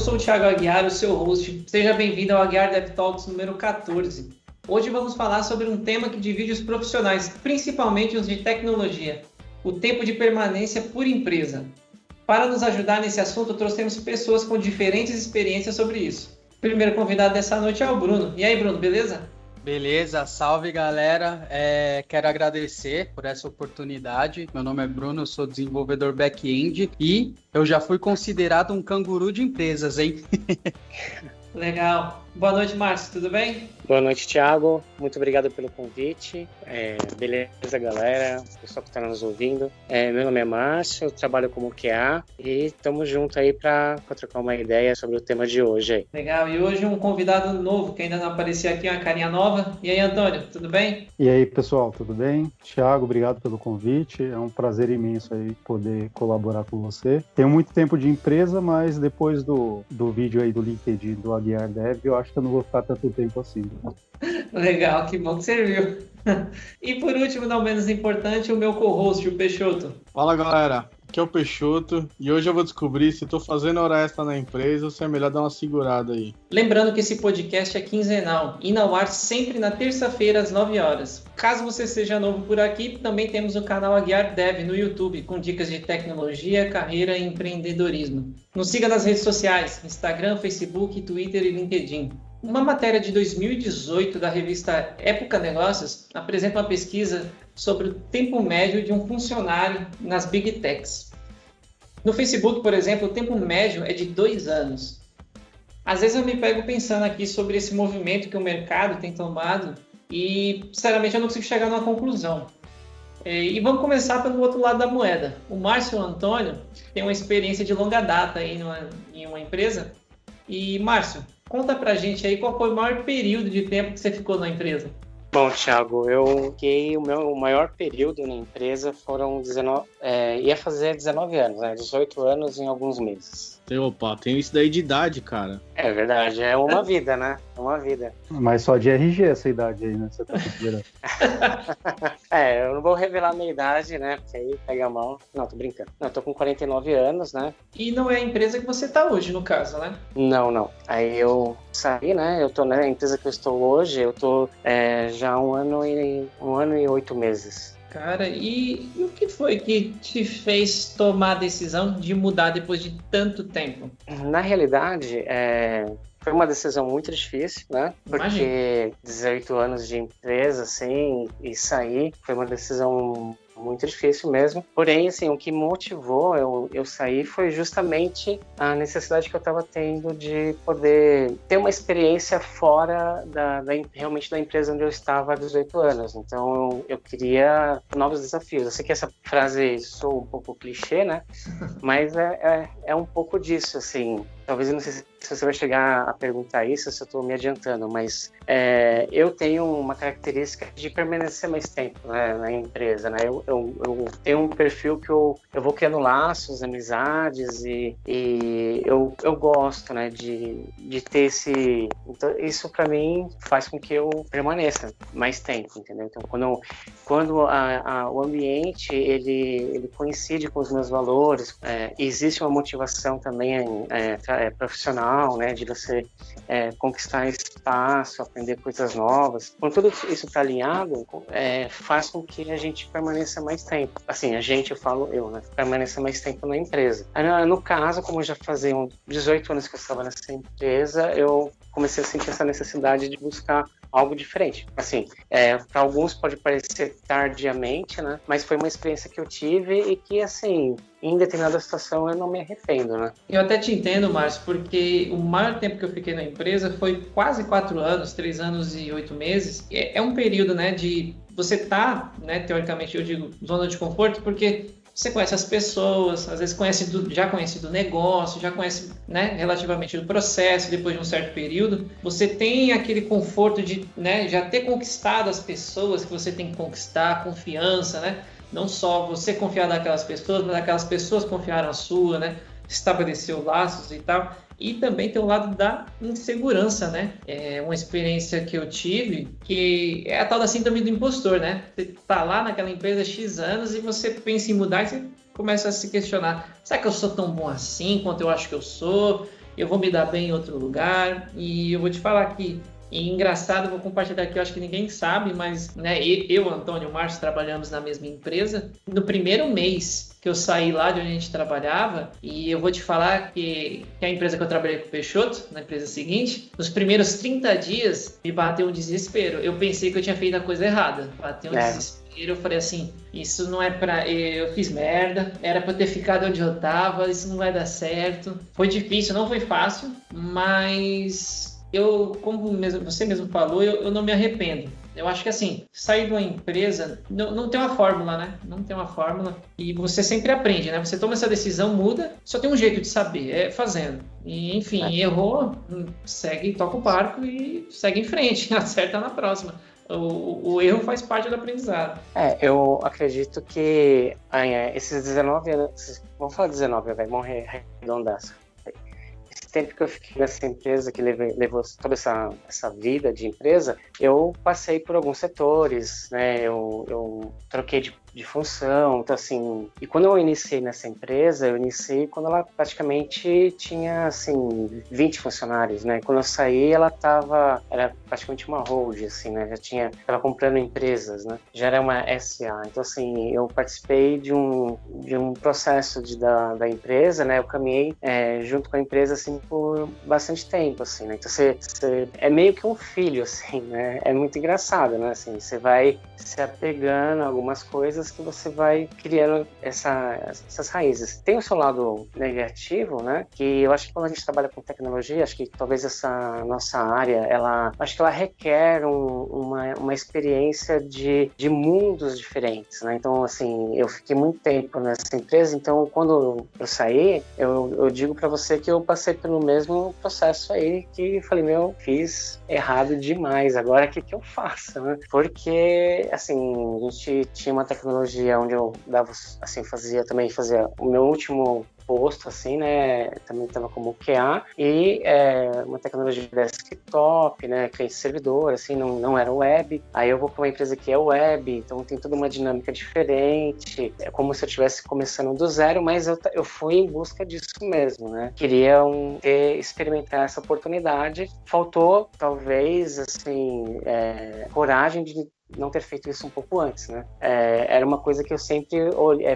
sou o Thiago Aguiar, o seu host. Seja bem-vindo ao Aguiar Dev Talks número 14. Hoje vamos falar sobre um tema que divide os profissionais, principalmente os de tecnologia, o tempo de permanência por empresa. Para nos ajudar nesse assunto, trouxemos pessoas com diferentes experiências sobre isso. O primeiro convidado dessa noite é o Bruno. E aí, Bruno, beleza? Beleza, salve galera, quero agradecer por essa oportunidade. Meu nome é Bruno, eu sou desenvolvedor back-end e eu já fui considerado um canguru de empresas, hein? Legal. Boa noite, Márcio, tudo bem? Boa noite, Thiago. Muito obrigado pelo convite. Beleza, galera, pessoal que está nos ouvindo. Meu nome é Márcio, eu trabalho como QA e estamos juntos aí para trocar uma ideia sobre o tema de hoje. Aí. Legal, e hoje um convidado novo, que ainda não apareceu aqui, uma carinha nova. E aí, Antônio, tudo bem? E aí, pessoal, tudo bem? Thiago, obrigado pelo convite. É um prazer imenso aí poder colaborar com você. Tenho muito tempo de empresa, mas depois do vídeo aí do LinkedIn do Aguiar Dev, eu acho que eu não vou ficar tanto tempo assim. Legal, que bom que serviu. E por último, não menos importante, o meu co-host, o Peixoto. Fala galera, aqui é o Peixoto e hoje eu vou descobrir se estou fazendo hora extra na empresa ou se é melhor dar uma segurada aí. Lembrando que esse podcast é quinzenal e ao ar sempre na terça-feira às 9 horas. Caso você seja novo por aqui, também temos o canal Aguiar Dev no YouTube, com dicas de tecnologia, carreira e empreendedorismo. Nos siga nas redes sociais, Instagram, Facebook, Twitter e LinkedIn. Uma matéria de 2018 da revista Época Negócios apresenta uma pesquisa sobre o tempo médio de um funcionário nas Big Techs. No Facebook, por exemplo, o tempo médio é de 2 anos. Às vezes eu me pego pensando aqui sobre esse movimento que o mercado tem tomado e, sinceramente, eu não consigo chegar numa conclusão. E vamos começar pelo outro lado da moeda. O Márcio e o Antônio têm uma experiência de longa data aí em uma empresa. E, Márcio, conta pra gente aí qual foi o maior período de tempo que você ficou na empresa. Bom, Thiago, eu fiquei, o maior período na empresa foram 19, ia fazer 19 anos, né? 18 anos em alguns meses. Opa, tem isso daí de idade, cara. É verdade, é uma vida, né? É uma vida. Mas só de RG essa idade aí, né? Você tá considerando. Eu não vou revelar a minha idade, né? Porque aí pega a mão. Não, tô brincando. Não, eu tô com 49 anos, né? E não é a empresa que você tá hoje, no caso, né? Não. Aí eu saí, né? Eu tô na empresa que eu estou hoje, eu tô já há um ano e 8 meses. Cara, e o que foi que te fez tomar a decisão de mudar depois de tanto tempo? Na realidade, foi uma decisão muito difícil, né? Porque Imagina. 18 anos de empresa, assim, e sair, foi uma decisão muito difícil mesmo. Porém, assim, o que motivou eu sair foi justamente a necessidade que eu estava tendo de poder ter uma experiência fora realmente da empresa onde eu estava há 18 anos. Então, eu queria novos desafios. Eu sei que essa frase soa um pouco clichê, né? Mas é um pouco disso, assim. Talvez, eu não sei se você vai chegar a perguntar isso, se eu estou me adiantando, mas eu tenho uma característica de permanecer mais tempo, né, na empresa, né? Eu tenho um perfil que eu vou criando laços, amizades e eu gosto, né, de ter esse... Então, isso para mim faz com que eu permaneça mais tempo, entendeu? Então, quando o ambiente ele coincide com os meus valores, existe uma motivação também profissional, né, de você conquistar espaço, aprender coisas novas. Quando tudo isso está alinhado, faz com que a gente permaneça mais tempo. Assim, eu falo eu, né, permaneça mais tempo na empresa. No caso, como já faziam 18 anos que eu estava nessa empresa, eu comecei a sentir essa necessidade de buscar algo diferente. Assim, para alguns pode parecer tardiamente, né? Mas foi uma experiência que eu tive e que, assim, em determinada situação eu não me arrependo, né? Eu até te entendo, Márcio, porque o maior tempo que eu fiquei na empresa foi quase 4 anos, 3 anos e 8 meses. É um período, né, de você tá, né, teoricamente eu digo, zona de conforto, porque você conhece as pessoas, às vezes já conhece do negócio, já conhece, né, relativamente do processo, depois de um certo período. Você tem aquele conforto de, né, já ter conquistado as pessoas que você tem que conquistar, a confiança, né? Não só você confiar naquelas pessoas, mas aquelas pessoas confiaram a sua, né? Estabeleceu laços e tal. E também tem o lado da insegurança, né? É uma experiência que eu tive, que é a tal da síndrome do impostor, né? Você tá lá naquela empresa X anos e você pensa em mudar e você começa a se questionar: será que eu sou tão bom assim quanto eu acho que eu sou? eu vou me dar bem em outro lugar. E eu vou te falar que, e engraçado, vou compartilhar aqui, eu acho que ninguém sabe, mas né, eu, Antônio e o Márcio trabalhamos na mesma empresa. No primeiro mês que eu saí lá de onde a gente trabalhava, e eu vou te falar que a empresa que eu trabalhei com o Peixoto, na empresa seguinte, nos primeiros 30 dias me bateu um desespero. Eu pensei que eu tinha feito a coisa errada. Bateu um desespero. Eu falei assim, isso não é pra... Eu fiz merda, era pra eu ter ficado onde eu tava, isso não vai dar certo. Foi difícil, não foi fácil, mas... como você mesmo falou, eu não me arrependo. Eu acho que assim, sair de uma empresa não tem uma fórmula, né? Não tem uma fórmula. E você sempre aprende, né? Você toma essa decisão, muda, só tem um jeito de saber, é fazendo. E, enfim, errou, segue, toca o barco e segue em frente, acerta na próxima. O erro faz parte do aprendizado. Eu acredito que esses 19 anos, vamos falar 19, vamos arredondar esse tempo que eu fiquei nessa empresa, que levou toda essa vida de empresa, eu passei por alguns setores, né? Eu troquei de função, então assim, e quando eu iniciei nessa empresa, eu iniciei quando ela praticamente tinha, assim, 20 funcionários, né? Quando eu saí, era praticamente uma hold, assim, né? Tava comprando empresas, né? Já era uma SA, então assim, eu participei de um processo da empresa, né? Eu caminhei junto com a empresa, assim, por bastante tempo, assim, né? Então você é meio que um filho, assim, né? É muito engraçado, né? Assim, você vai se apegando a algumas coisas que você vai criando essas raízes. Tem o seu lado negativo, né? Que eu acho que quando a gente trabalha com tecnologia, acho que talvez essa nossa área, acho que ela requer uma experiência de mundos diferentes, né? Então, assim, eu fiquei muito tempo nessa empresa, então quando eu saí, eu digo para você que eu passei pelo mesmo processo aí, que falei, fiz errado demais, agora o que eu faço, né? Porque, assim, a gente tinha uma tecnologia onde eu dava, assim, fazia o meu último posto, assim, né, também estava como QA, e uma tecnologia de desktop, né, cliente-servidor, assim, não era web. Aí eu vou para uma empresa que é web, então tem toda uma dinâmica diferente, é como se eu estivesse começando do zero, mas eu fui em busca disso mesmo, né, queria experimentar essa oportunidade. Faltou, talvez, assim, coragem de não ter feito isso um pouco antes, né? Era uma coisa que eu sempre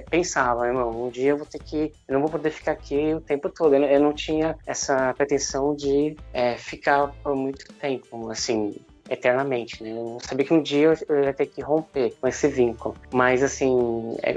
pensava, um dia eu não vou poder ficar aqui o tempo todo. Eu não tinha essa pretensão de ficar por muito tempo, assim, eternamente, né? Eu sabia que um dia eu ia ter que romper com esse vínculo. Mas, assim,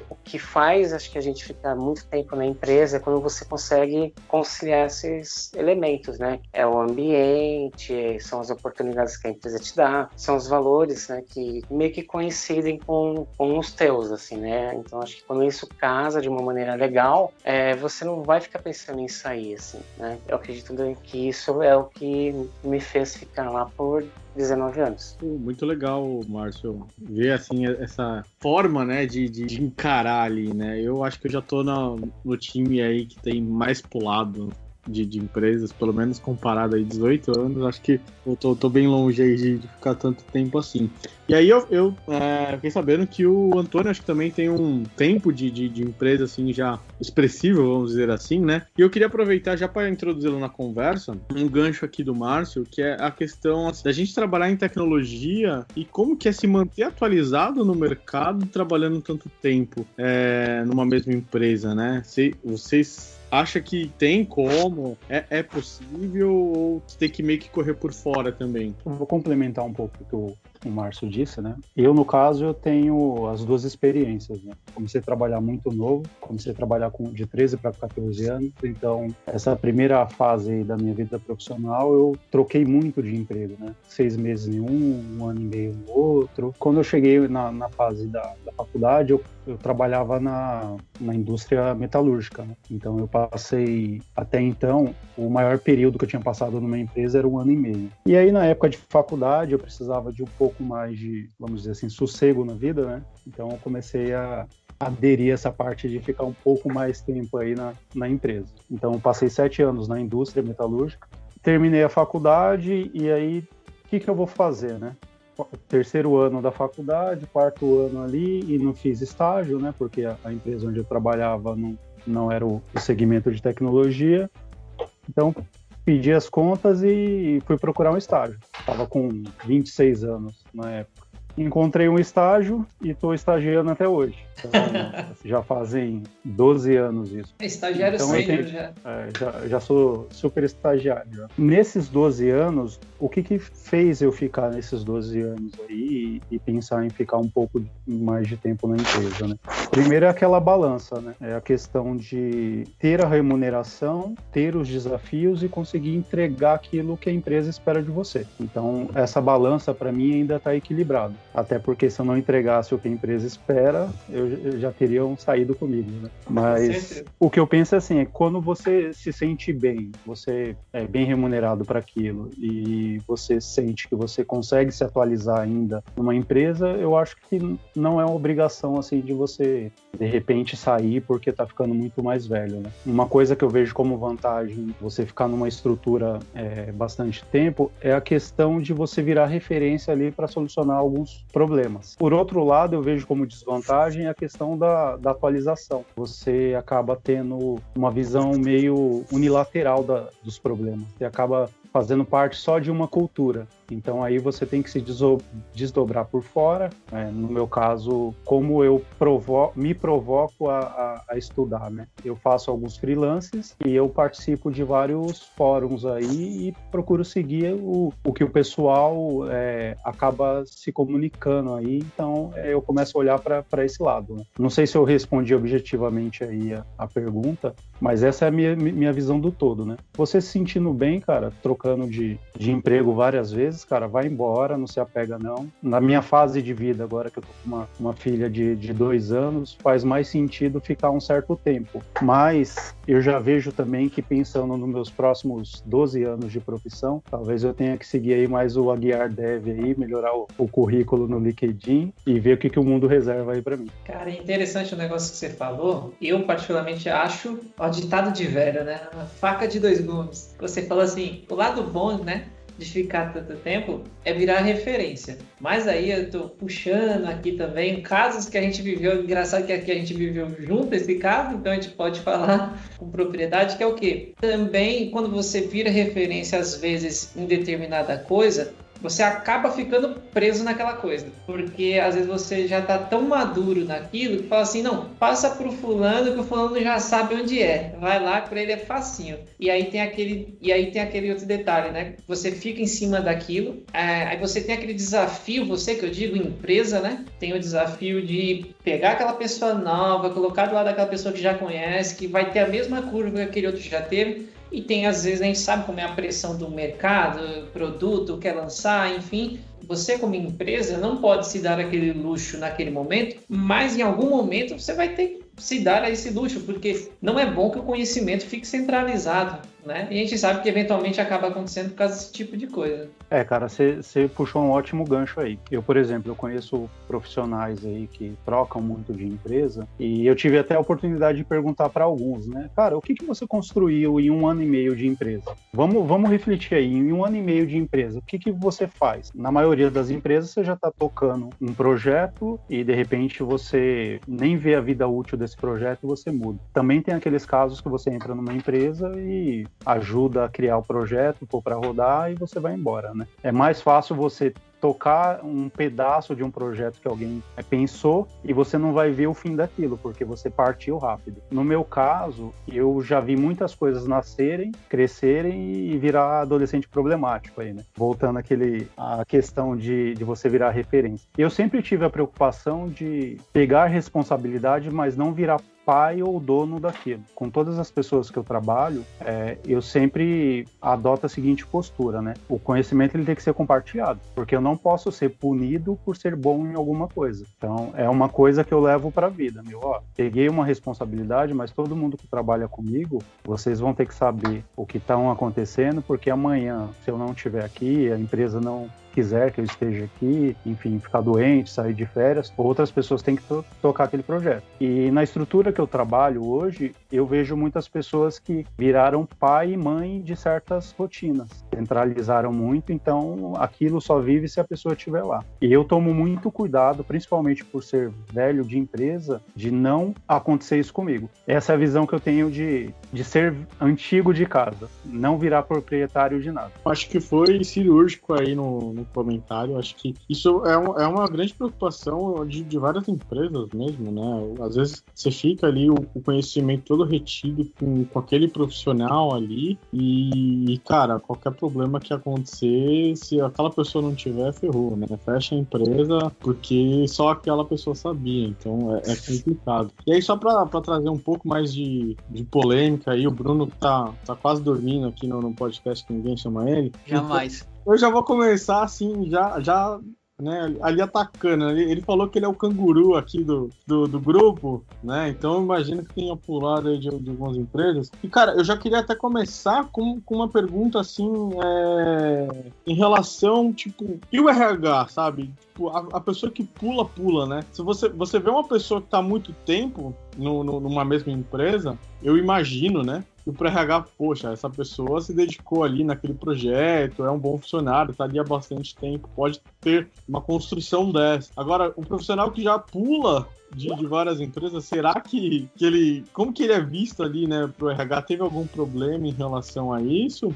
o que faz, acho que a gente ficar muito tempo na empresa é quando você consegue conciliar esses elementos, né? É o ambiente, são as oportunidades que a empresa te dá, são os valores, né? Que meio que coincidem com os teus, assim, né? Então, acho que quando isso casa de uma maneira legal, você não vai ficar pensando em sair, assim, né? Eu acredito que isso é o que me fez ficar lá por 19 anos. Muito legal, Márcio, ver assim essa forma, né, de encarar ali, né? Eu acho que eu já tô no time aí que tem mais pulado de empresas, pelo menos comparado aí 18 anos, acho que eu tô bem longe aí de ficar tanto tempo assim. E aí eu fiquei sabendo que o Antônio acho que também tem um tempo de empresa assim já expressivo, vamos dizer assim, né? E eu queria aproveitar já para introduzi-lo na conversa, um gancho aqui do Márcio, que é a questão assim, da gente trabalhar em tecnologia e como que é se manter atualizado no mercado trabalhando tanto tempo numa mesma empresa, né? Vocês acham que tem como? É possível ou tem que meio que correr por fora também? Eu vou complementar um pouco o que o Márcio disse, né? Eu, no caso, eu tenho as duas experiências, né? Comecei a trabalhar muito novo, comecei a trabalhar de 13 para 14 anos, então essa primeira fase aí da minha vida profissional eu troquei muito de emprego, né? 6 meses em um ano e meio no outro. Quando eu cheguei na fase da faculdade, eu trabalhava na indústria metalúrgica, né? Então eu passei, até então, o maior período que eu tinha passado numa empresa era 1 ano e meio. E aí, na época de faculdade, eu precisava de um pouco mais de, vamos dizer assim, sossego na vida, né? Então eu comecei a aderir a essa parte de ficar um pouco mais tempo aí na empresa. Então eu passei 7 anos na indústria metalúrgica, terminei a faculdade e aí, o que eu vou fazer, né? 3º ano da faculdade, 4º ano ali, e não fiz estágio, né? Porque a empresa onde eu trabalhava não era o segmento de tecnologia. Então, pedi as contas e fui procurar um estágio. Estava com 26 anos na época. Encontrei um estágio e estou estagiando até hoje. Então, já fazem 12 anos isso. Estagiário então, sênior já. Já sou super estagiário. Já. Nesses 12 anos, o que fez eu ficar nesses 12 anos aí e pensar em ficar um pouco mais de tempo na empresa, né? Primeiro é aquela balança, né? É a questão de ter a remuneração, ter os desafios e conseguir entregar aquilo que a empresa espera de você. Então, essa balança, para mim, ainda está equilibrada. Até porque se eu não entregasse o que a empresa espera, eu já teriam saído comigo, né? Mas o que eu penso é assim, é quando você se sente bem, você é bem remunerado para aquilo e você sente que você consegue se atualizar ainda numa empresa, eu acho que não é uma obrigação assim de você de repente sair porque está ficando muito mais velho, né? Uma coisa que eu vejo como vantagem você ficar numa estrutura bastante tempo é a questão de você virar referência ali para solucionar alguns problemas. Por outro lado, eu vejo como desvantagem a questão da atualização. Você acaba tendo uma visão meio unilateral dos problemas. Você acaba fazendo parte só de uma cultura. Então aí você tem que se desdobrar por fora. No meu caso, como eu me provoco a estudar, né? Eu faço alguns freelances e eu participo de vários fóruns aí e procuro seguir o que o pessoal acaba se comunicando aí. Então eu começo a olhar para esse lado, né? Não sei se eu respondi objetivamente aí a pergunta, mas essa é a minha visão do todo, né? Você se sentindo bem, cara, trocando de emprego várias vezes, cara, vai embora, não se apega não. Na minha fase de vida, agora que eu tô com uma filha de 2 anos, faz mais sentido ficar um certo tempo. Mas eu já vejo também que pensando nos meus próximos 12 anos de profissão, talvez eu tenha que seguir aí mais o Aguiar Dev aí, melhorar o currículo no LinkedIn e ver o que o mundo reserva aí para mim. Cara, é interessante o negócio que você falou. Eu particularmente acho, ditado de velho, né? Uma faca de 2 gumes. Você falou assim, o lado bom, né, de ficar tanto tempo é virar referência. Mas aí eu tô puxando aqui também casos que a gente viveu, engraçado que aqui a gente viveu junto esse caso, então a gente pode falar com propriedade, que é o quê? Também quando você vira referência às vezes em determinada coisa, você acaba ficando preso naquela coisa, porque às vezes você já está tão maduro naquilo que fala assim, não, passa pro fulano que o fulano já sabe onde é, vai lá, para ele é facinho. E aí tem aquele outro detalhe, né? Você fica em cima daquilo, aí você tem aquele desafio, você que eu digo empresa, né? Tem o desafio de pegar aquela pessoa nova, colocar do lado daquela pessoa que já conhece, que vai ter a mesma curva que aquele outro já teve. E tem, às vezes, a gente sabe como é a pressão do mercado, produto, quer lançar, enfim. Você, como empresa, não pode se dar aquele luxo naquele momento, mas em algum momento você vai ter que se dar a esse luxo, porque não é bom que o conhecimento fique centralizado, né? E a gente sabe que eventualmente acaba acontecendo por causa desse tipo de coisa. Cara, você puxou um ótimo gancho aí. Eu, por exemplo, eu conheço profissionais aí que trocam muito de empresa e eu tive até a oportunidade de perguntar para alguns, né? Cara, o que você construiu em 1 ano e meio de empresa? Vamos refletir aí, em 1 ano e meio de empresa, o que você faz? Na maioria das empresas você já está tocando um projeto e de repente você nem vê a vida útil desse projeto e você muda. Também tem aqueles casos que você entra numa empresa e ajuda a criar o projeto, pôr para rodar e você vai embora, né? É mais fácil você tocar um pedaço de um projeto que alguém pensou e você não vai ver o fim daquilo, porque você partiu rápido. No meu caso, eu já vi muitas coisas nascerem, crescerem e virar adolescente problemático aí, né? Voltando à questão de você virar referência. Eu sempre tive a preocupação de pegar responsabilidade, mas não virar pai ou dono daquilo. Com todas as pessoas que eu trabalho, eu sempre adoto a seguinte postura, né? O conhecimento ele tem que ser compartilhado, porque eu não posso ser punido por ser bom em alguma coisa. Então, é uma coisa que eu levo para a vida. Peguei uma responsabilidade, mas todo mundo que trabalha comigo, vocês vão ter que saber o que está acontecendo, porque amanhã, se eu não estiver aqui, a empresa não quiser que eu esteja aqui, enfim, ficar doente, sair de férias, outras pessoas têm que tocar aquele projeto. E na estrutura que eu trabalho hoje, eu vejo muitas pessoas que viraram pai e mãe de certas rotinas, centralizaram muito, então aquilo só vive se a pessoa estiver lá. E eu tomo muito cuidado, principalmente por ser velho de empresa, de não acontecer isso comigo. Essa é a visão que eu tenho de ser antigo de casa, não virar proprietário de nada. Acho que foi cirúrgico aí no comentário. Acho que isso é uma grande preocupação de várias empresas mesmo, né? Às vezes você fica ali o conhecimento todo retido com aquele profissional ali e, cara, qualquer problema que acontecer, se aquela pessoa não tiver, ferrou, né? Fecha a empresa porque só aquela pessoa sabia, então é complicado. E aí, só pra trazer um pouco mais de polêmica aí, o Bruno tá quase dormindo aqui no podcast que ninguém chama ele. Jamais. Então, eu já vou começar assim, já né, ali atacando. Ele falou que ele é o canguru aqui do grupo, né? Então eu imagino que tenha pulado aí de algumas empresas. E, cara, eu já queria até começar com uma pergunta assim, em relação, tipo, e o RH, sabe? Tipo, a pessoa que pula, né? Se você vê uma pessoa que tá há muito tempo numa mesma empresa, eu imagino, né? E o RH, poxa, essa pessoa se dedicou ali naquele projeto, é um bom funcionário, tá ali há bastante tempo, pode ter uma construção dessa. Agora, um profissional que já pula de várias empresas, será que ele... Como que ele é visto ali, né, pro RH? Teve algum problema em relação a isso?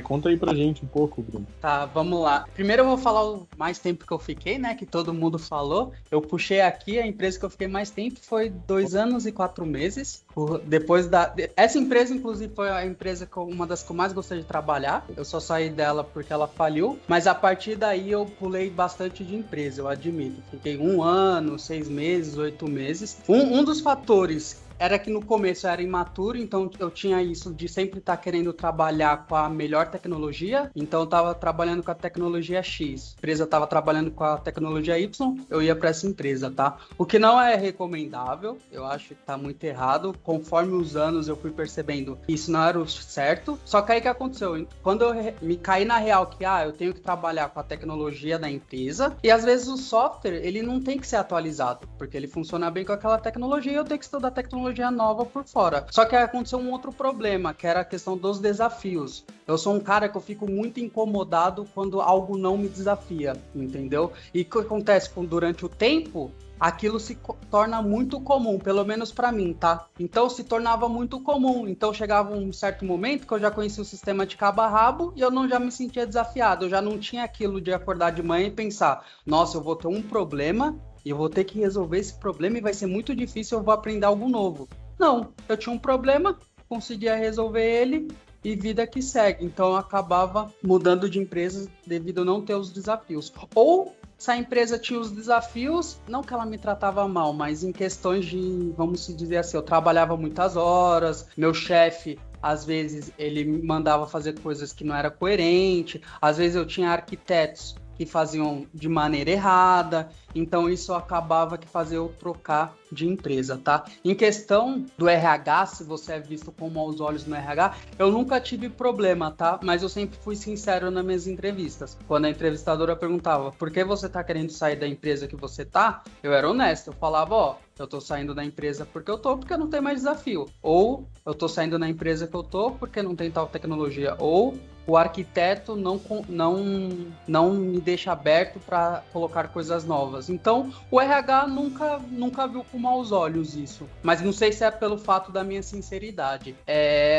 Conta aí pra gente um pouco, Bruno. Tá, vamos lá. Primeiro eu vou falar o mais tempo que eu fiquei, né, que todo mundo falou. Eu puxei aqui, a empresa que eu fiquei mais tempo foi 2 anos e 4 meses. Depois essa empresa, inclusive, foi a empresa uma das que eu mais gostei de trabalhar. Eu só saí dela porque ela faliu, mas a partir daí eu pulei bastante de empresa, eu admito. Fiquei 1 ano, 6 meses, 8 meses. Um dos fatores era que no começo eu era imaturo, então eu tinha isso de sempre estar querendo trabalhar com a melhor tecnologia, então eu estava trabalhando com a tecnologia X, a empresa estava trabalhando com a tecnologia Y, eu ia para essa empresa, tá? O que não é recomendável, eu acho que tá muito errado, conforme os anos eu fui percebendo que isso não era o certo, só que aí que aconteceu? Quando eu me caí na real que, eu tenho que trabalhar com a tecnologia da empresa, e às vezes o software, ele não tem que ser atualizado, porque ele funciona bem com aquela tecnologia e eu tenho que estudar tecnologia nova por fora. Só que aconteceu um outro problema, que era a questão dos desafios. Eu sou um cara que eu fico muito incomodado quando algo não me desafia, entendeu? E o que acontece durante o tempo, aquilo se torna muito comum, pelo menos para mim, tá? Então se tornava muito comum. Então chegava um certo momento que eu já conhecia o sistema de cabo a rabo e eu não já me sentia desafiado. Eu já não tinha aquilo de acordar de manhã e pensar, nossa, eu vou ter um problema e eu vou ter que resolver esse problema e vai ser muito difícil, eu vou aprender algo novo. Não, eu tinha um problema, conseguia resolver ele e vida que segue. Então eu acabava mudando de empresa devido a não ter os desafios. Ou se a empresa tinha os desafios, não que ela me tratava mal, mas em questões de, vamos dizer assim, eu trabalhava muitas horas, meu chefe, às vezes, ele me mandava fazer coisas que não era coerente, às vezes eu tinha arquitetos que faziam de maneira errada, então isso acabava que fazia eu trocar de empresa, tá? Em questão do RH, se você é visto com maus olhos no RH, eu nunca tive problema, tá? Mas eu sempre fui sincero nas minhas entrevistas. Quando a entrevistadora perguntava, por que você tá querendo sair da empresa que você tá? Eu era honesto, eu falava, eu tô saindo da empresa porque não tem mais desafio. Ou eu tô saindo da empresa que eu tô porque não tem tal tecnologia. Ou o arquiteto não me deixa aberto para colocar coisas novas. Então, o RH nunca viu com maus olhos isso. Mas não sei se é pelo fato da minha sinceridade.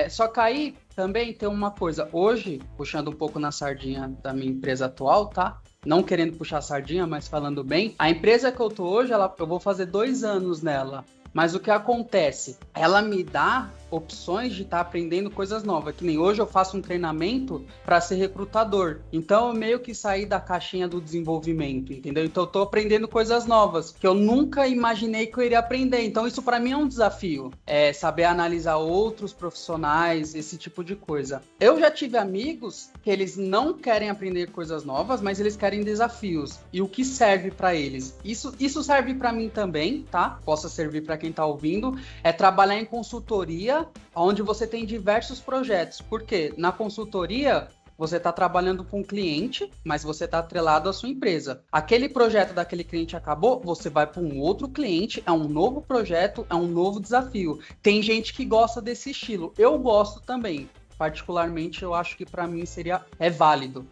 Só que aí também tem uma coisa. Hoje, puxando um pouco na sardinha da minha empresa atual, tá? Não querendo puxar a sardinha, mas falando bem. A empresa que eu tô hoje, eu vou fazer 2 anos nela. Mas o que acontece? Ela me dá opções de estar aprendendo coisas novas. Que nem hoje eu faço um treinamento para ser recrutador. Então eu meio que saí da caixinha do desenvolvimento, entendeu? Então eu tô aprendendo coisas novas que eu nunca imaginei que eu iria aprender. Então isso para mim é um desafio. Saber analisar outros profissionais, esse tipo de coisa. Eu já tive amigos que eles não querem aprender coisas novas, mas eles querem desafios. E o que serve para eles? Isso serve para mim também, tá? Possa servir para quem tá ouvindo. É trabalhar em consultoria, onde você tem diversos projetos. Porque na consultoria você está trabalhando com um cliente, mas você está atrelado à sua empresa. Aquele projeto daquele cliente acabou, você vai para um outro cliente, é um novo projeto, é um novo desafio. Tem gente que gosta desse estilo. Eu gosto também. Particularmente, eu acho que para mim é válido.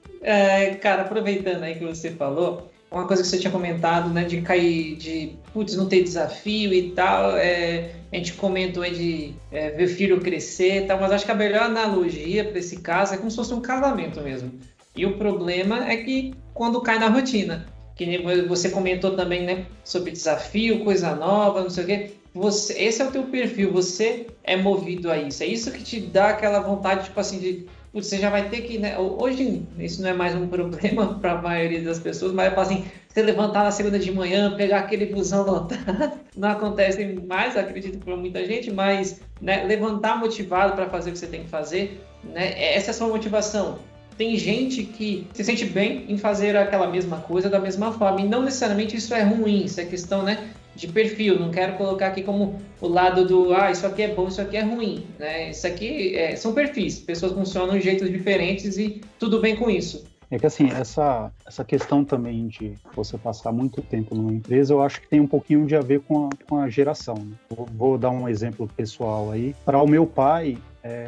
Cara, aproveitando aí que você falou, uma coisa que você tinha comentado, né, de cair, não ter desafio e tal, a gente comentou aí de ver o filho crescer e tal, mas acho que a melhor analogia para esse caso é como se fosse um casamento mesmo. E o problema é que quando cai na rotina, que você comentou também, né, sobre desafio, coisa nova, não sei o quê, esse é o teu perfil, você é movido a isso, é isso que te dá aquela vontade, tipo assim, de você já vai ter que, né? Hoje isso não é mais um problema para a maioria das pessoas, mas assim, você levantar na segunda de manhã, pegar aquele busão lotado, não acontece mais, acredito para muita gente, mas né, levantar motivado para fazer o que você tem que fazer, né? Essa é a sua motivação. Tem gente que se sente bem em fazer aquela mesma coisa da mesma forma, e não necessariamente isso é ruim, isso é questão, né, de perfil. Não quero colocar aqui como o lado do isso aqui é bom, isso aqui é ruim, né? Isso aqui são perfis, pessoas funcionam de jeitos diferentes e tudo bem com isso. É que assim, essa questão também de você passar muito tempo numa empresa, eu acho que tem um pouquinho de a ver com a geração, né? Vou dar um exemplo pessoal aí. Para o meu pai,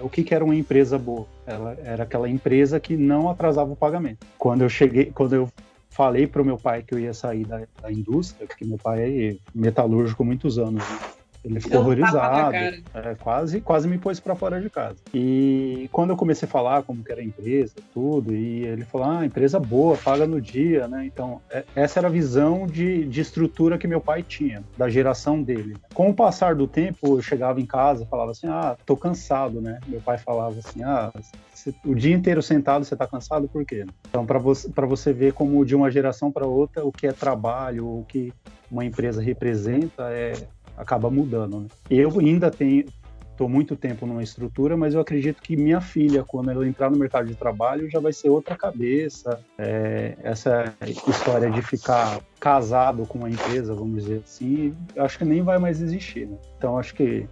o que era uma empresa boa? Ela era aquela empresa que não atrasava o pagamento. Quando eu falei para o meu pai que eu ia sair da indústria, porque meu pai é metalúrgico há muitos anos, né? Ele ficou horrorizado, quase me pôs para fora de casa. E quando eu comecei a falar como que era a empresa, tudo, e ele falou, empresa boa, paga no dia, né? Então, essa era a visão de estrutura que meu pai tinha, da geração dele. Com o passar do tempo, eu chegava em casa e falava assim, tô cansado, né? Meu pai falava assim, o dia inteiro sentado, você tá cansado, por quê? Então, para você ver como de uma geração para outra, o que é trabalho, o que uma empresa representa, acaba mudando, né? Eu ainda estou muito tempo numa estrutura, mas eu acredito que minha filha, quando ela entrar no mercado de trabalho, já vai ser outra cabeça. Essa história de ficar casado com uma empresa, vamos dizer assim, eu acho que nem vai mais existir, né? Então, acho que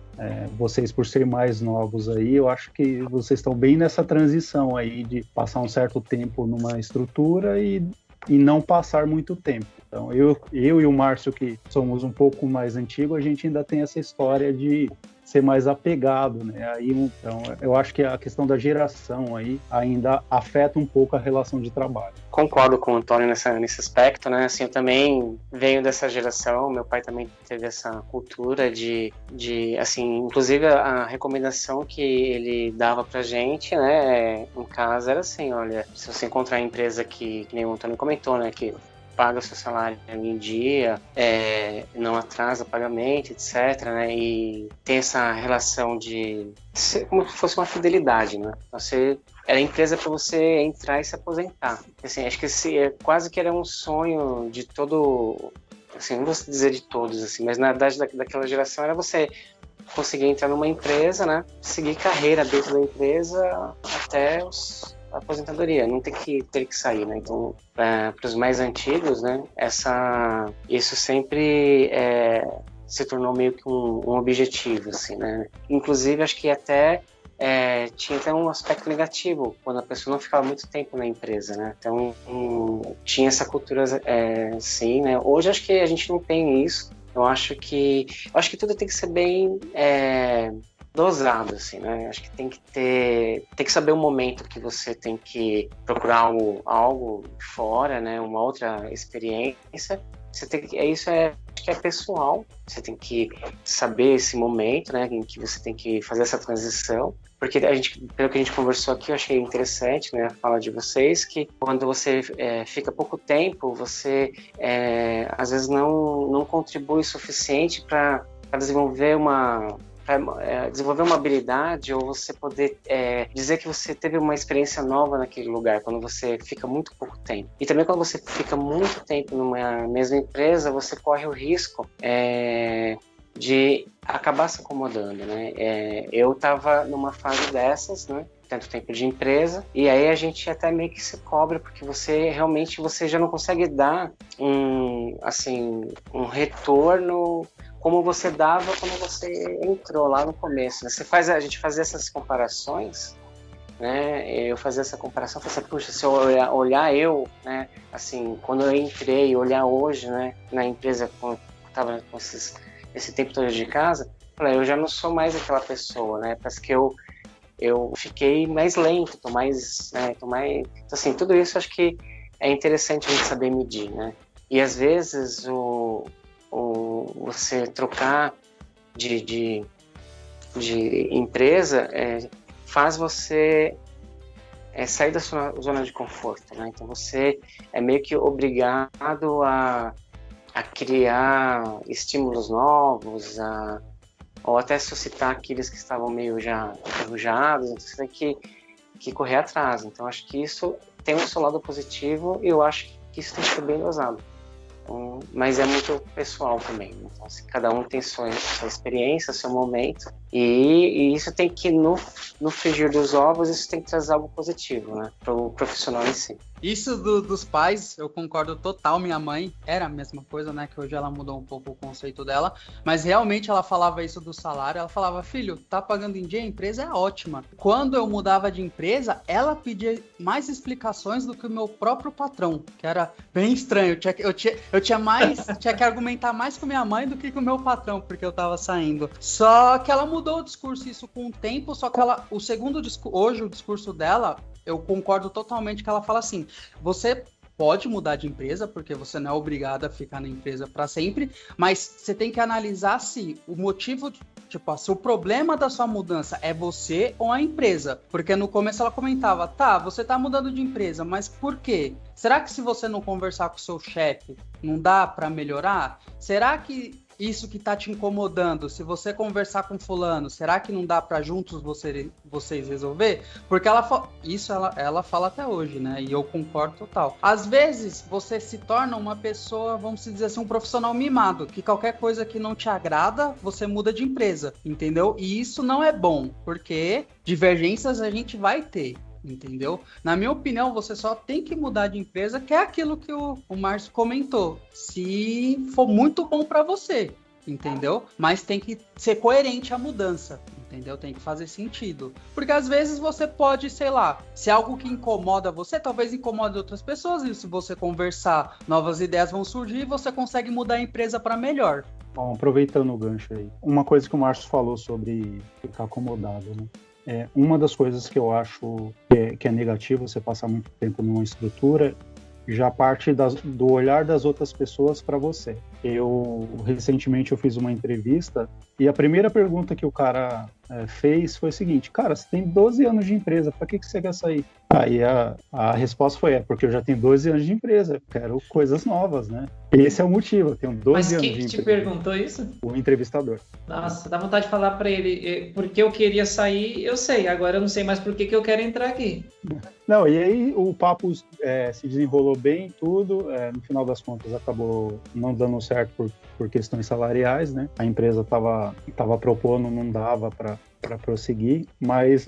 vocês, por serem mais novos aí, eu acho que vocês estão bem nessa transição aí de passar um certo tempo numa estrutura e não passar muito tempo. Então, eu e o Márcio, que somos um pouco mais antigos, a gente ainda tem essa história de ser mais apegado, né? Aí, então, eu acho que a questão da geração aí ainda afeta um pouco a relação de trabalho. Concordo com o Antônio nesse aspecto, né? Assim, eu também venho dessa geração, meu pai também teve essa cultura de assim, inclusive a recomendação que ele dava pra gente, né, em casa era assim, olha, se você encontrar a empresa que nem o Antônio comentou, né, que paga o seu salário em dia, não atrasa o pagamento, etc., né? E tem essa relação de ser como se fosse uma fidelidade, né? Era a empresa para você entrar e se aposentar. Assim, acho que quase que era um sonho de todo, assim, não vou dizer de todos, assim, mas na verdade daquela geração era você conseguir entrar numa empresa, né? Seguir carreira dentro da empresa até a aposentadoria, não ter que sair, né? Então, para os mais antigos, né? Isso sempre se tornou meio que um objetivo, assim, né? Inclusive, acho que tinha até um aspecto negativo quando a pessoa não ficava muito tempo na empresa, né? Então, tinha essa cultura, sim, né? Hoje, acho que a gente não tem isso. Eu acho que tudo tem que ser bem dosado, assim, né? Acho que tem que saber o momento que você tem que procurar algo fora, né? Uma outra experiência. Acho que é pessoal. Você tem que saber esse momento, né? Em que você tem que fazer essa transição. Porque pelo que a gente conversou aqui, eu achei interessante, né? A fala de vocês, que quando você fica pouco tempo, você às vezes não contribui o suficiente para desenvolver uma habilidade, ou você poder dizer que você teve uma experiência nova naquele lugar, quando você fica muito pouco tempo. E também quando você fica muito tempo numa mesma empresa, você corre o risco de acabar se acomodando, né? Eu estava numa fase dessas, né? Tanto tempo de empresa, e aí a gente até meio que se cobra, porque você já não consegue dar um retorno como você dava quando você entrou lá no começo, né? A gente fazia essas comparações, né, eu fazia essa comparação, falei assim, puxa, se eu olhar eu, né, assim, quando eu entrei, olhar hoje, né, na empresa, quando eu estava com esse tempo todo de casa, eu já não sou mais aquela pessoa, né, parece que eu fiquei mais lento, tô mais, então, assim, tudo isso acho que é interessante a gente saber medir, né, e às vezes você trocar de empresa faz você sair da sua zona de conforto, né? Então você é meio que obrigado a criar estímulos novos, ou até suscitar aqueles que estavam meio já enferrujados, então você tem que correr atrás. Então acho que isso tem um seu lado positivo e eu acho que isso tem que ser bem dosado. Então, mas é muito pessoal também. Então, assim, cada um tem sua experiência, seu momento, e isso tem que, no frigir dos ovos, isso tem que trazer algo positivo, né, para o profissional em si. Isso dos pais, eu concordo total. Minha mãe era a mesma coisa, né? Que hoje ela mudou um pouco o conceito dela. Mas realmente ela falava isso do salário. Ela falava, filho, tá pagando em dia, a empresa é ótima. Quando eu mudava de empresa, ela pedia mais explicações do que o meu próprio patrão, que era bem estranho. Eu tinha que argumentar mais com minha mãe do que com o meu patrão, porque eu tava saindo. Só que ela mudou o discurso, isso com o tempo, só que hoje o discurso dela, eu concordo totalmente que ela fala assim, você pode mudar de empresa, porque você não é obrigado a ficar na empresa para sempre, mas você tem que analisar se o motivo, se o problema da sua mudança é você ou a empresa. Porque no começo ela comentava, tá, você tá mudando de empresa, mas por quê? Será que se você não conversar com o seu chefe, não dá para melhorar? Será que isso que tá te incomodando, se você conversar com fulano, será que não dá para juntos vocês resolver? Porque ela fala até hoje, né? E eu concordo total. Às vezes, você se torna uma pessoa, vamos dizer assim, um profissional mimado, que qualquer coisa que não te agrada, você muda de empresa, entendeu? E isso não é bom, porque divergências a gente vai ter. Entendeu? Na minha opinião, você só tem que mudar de empresa, que é aquilo que o Márcio comentou. Se for muito bom para você, entendeu? Mas tem que ser coerente a mudança, entendeu? Tem que fazer sentido. Porque às vezes você pode, sei lá, se é algo que incomoda você, talvez incomode outras pessoas, e se você conversar, novas ideias vão surgir e você consegue mudar a empresa para melhor. Bom, aproveitando o gancho aí, uma coisa que o Márcio falou sobre ficar acomodado, né? Uma das coisas que eu acho que é negativo você passar muito tempo numa estrutura já parte do olhar das outras pessoas para você. Recentemente eu fiz uma entrevista e a primeira pergunta que o cara fez foi o seguinte, cara, você tem 12 anos de empresa, para que você quer sair? Aí a resposta foi, porque eu já tenho 12 anos de empresa, eu quero coisas novas, né? Esse é o motivo, eu tenho 12 anos de empresa. Mas quem te perguntou isso? O entrevistador. Nossa, dá vontade de falar para ele, porque eu queria sair, eu sei, agora eu não sei mais por que eu quero entrar aqui. Não, e aí o papo se desenrolou bem, tudo, no final das contas acabou não dando certo por questões salariais, né? A empresa estava propondo, não dava para prosseguir, mas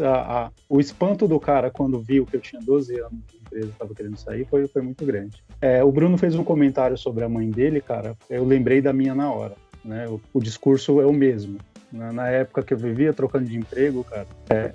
o espanto do cara quando viu que eu tinha 12 anos de empresa, estava querendo sair, foi muito grande. O Bruno fez um comentário sobre a mãe dele, cara, eu lembrei da minha na hora, né? O discurso é o mesmo. Na época que eu vivia trocando de emprego, cara,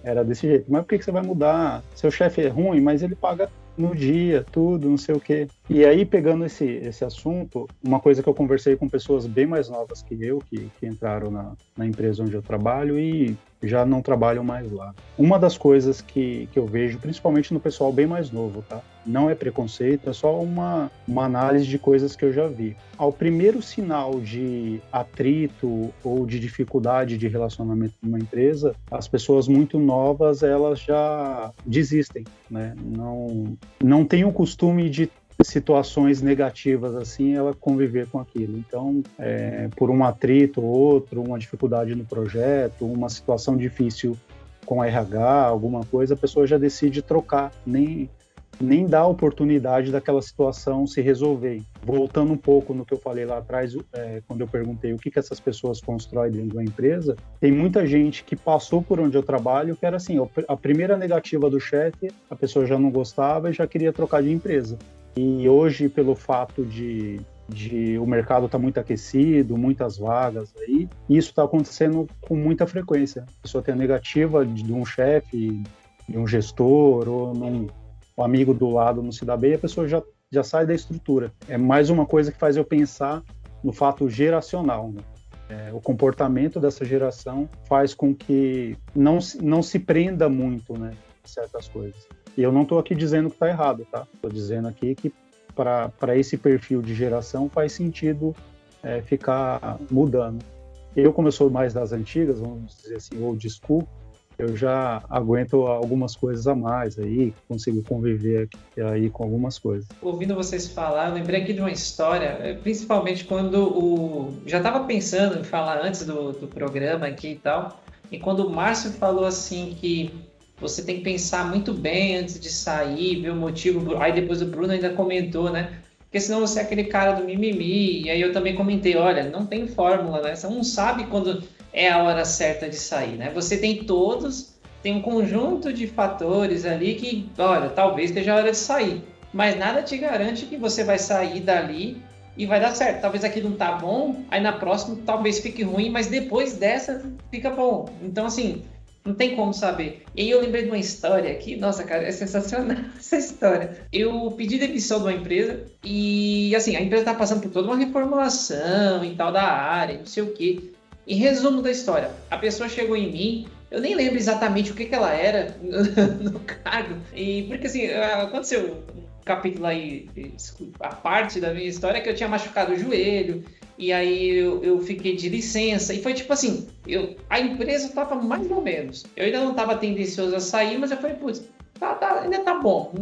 era desse jeito. Mas por que você vai mudar? Seu chefe é ruim, mas ele paga no dia, tudo, não sei o quê. E aí, pegando esse assunto, uma coisa que eu conversei com pessoas bem mais novas que eu, que entraram na empresa onde eu trabalho e já não trabalham mais lá. Uma das coisas que eu vejo, principalmente no pessoal bem mais novo, tá? Não é preconceito, é só uma análise de coisas que eu já vi. Ao primeiro sinal de atrito ou de dificuldade de relacionamento numa empresa, as pessoas muito novas, elas já desistem, né? Não tem o costume de situações negativas assim, ela conviver com aquilo. Então, por um atrito ou outro, uma dificuldade no projeto, uma situação difícil com a RH, alguma coisa, a pessoa já decide trocar, nem dá a oportunidade daquela situação se resolver. Voltando um pouco no que eu falei lá atrás, quando eu perguntei o que essas pessoas constroem dentro de uma empresa, tem muita gente que passou por onde eu trabalho, que era assim, a primeira negativa do chefe, a pessoa já não gostava e já queria trocar de empresa. E hoje, pelo fato de o mercado estar muito aquecido, muitas vagas aí, isso está acontecendo com muita frequência. A pessoa tem a negativa de um chefe um gestor ou num um amigo do lado não se dá bem, a pessoa já sai da estrutura. É mais uma coisa que faz eu pensar no fato geracional, né? O comportamento dessa geração faz com que não se prenda muito, né, a certas coisas. E eu não estou aqui dizendo que está errado, tá? Estou dizendo aqui que para esse perfil de geração faz sentido ficar mudando. Eu, como eu sou mais das antigas, vamos dizer assim, old school, eu já aguento algumas coisas a mais aí, consigo conviver aí com algumas coisas. Ouvindo vocês falar, eu lembrei aqui de uma história, principalmente quando já estava pensando em falar antes do programa aqui e tal, e quando o Márcio falou assim que você tem que pensar muito bem antes de sair, ver o motivo, aí depois o Bruno ainda comentou, né? Porque senão você é aquele cara do mimimi, e aí eu também comentei, olha, não tem fórmula, né? Você não sabe quando é a hora certa de sair, né? Você tem um conjunto de fatores ali que, olha, talvez esteja a hora de sair, mas nada te garante que você vai sair dali e vai dar certo. Talvez aqui não tá bom, aí na próxima talvez fique ruim, mas depois dessa fica bom. Então, assim, não tem como saber. E aí eu lembrei de uma história aqui, nossa, cara, é sensacional essa história. Eu pedi demissão de uma empresa e, assim, a empresa tá passando por toda uma reformulação e tal da área, não sei o quê. Em resumo da história, a pessoa chegou em mim, eu nem lembro exatamente o que ela era no cargo, e porque assim, aconteceu um capítulo aí, a parte da minha história, que eu tinha machucado o joelho, e aí eu fiquei de licença, e foi tipo assim, a empresa estava mais ou menos, eu ainda não estava tendencioso a sair, mas eu falei, putz, ainda tá bom,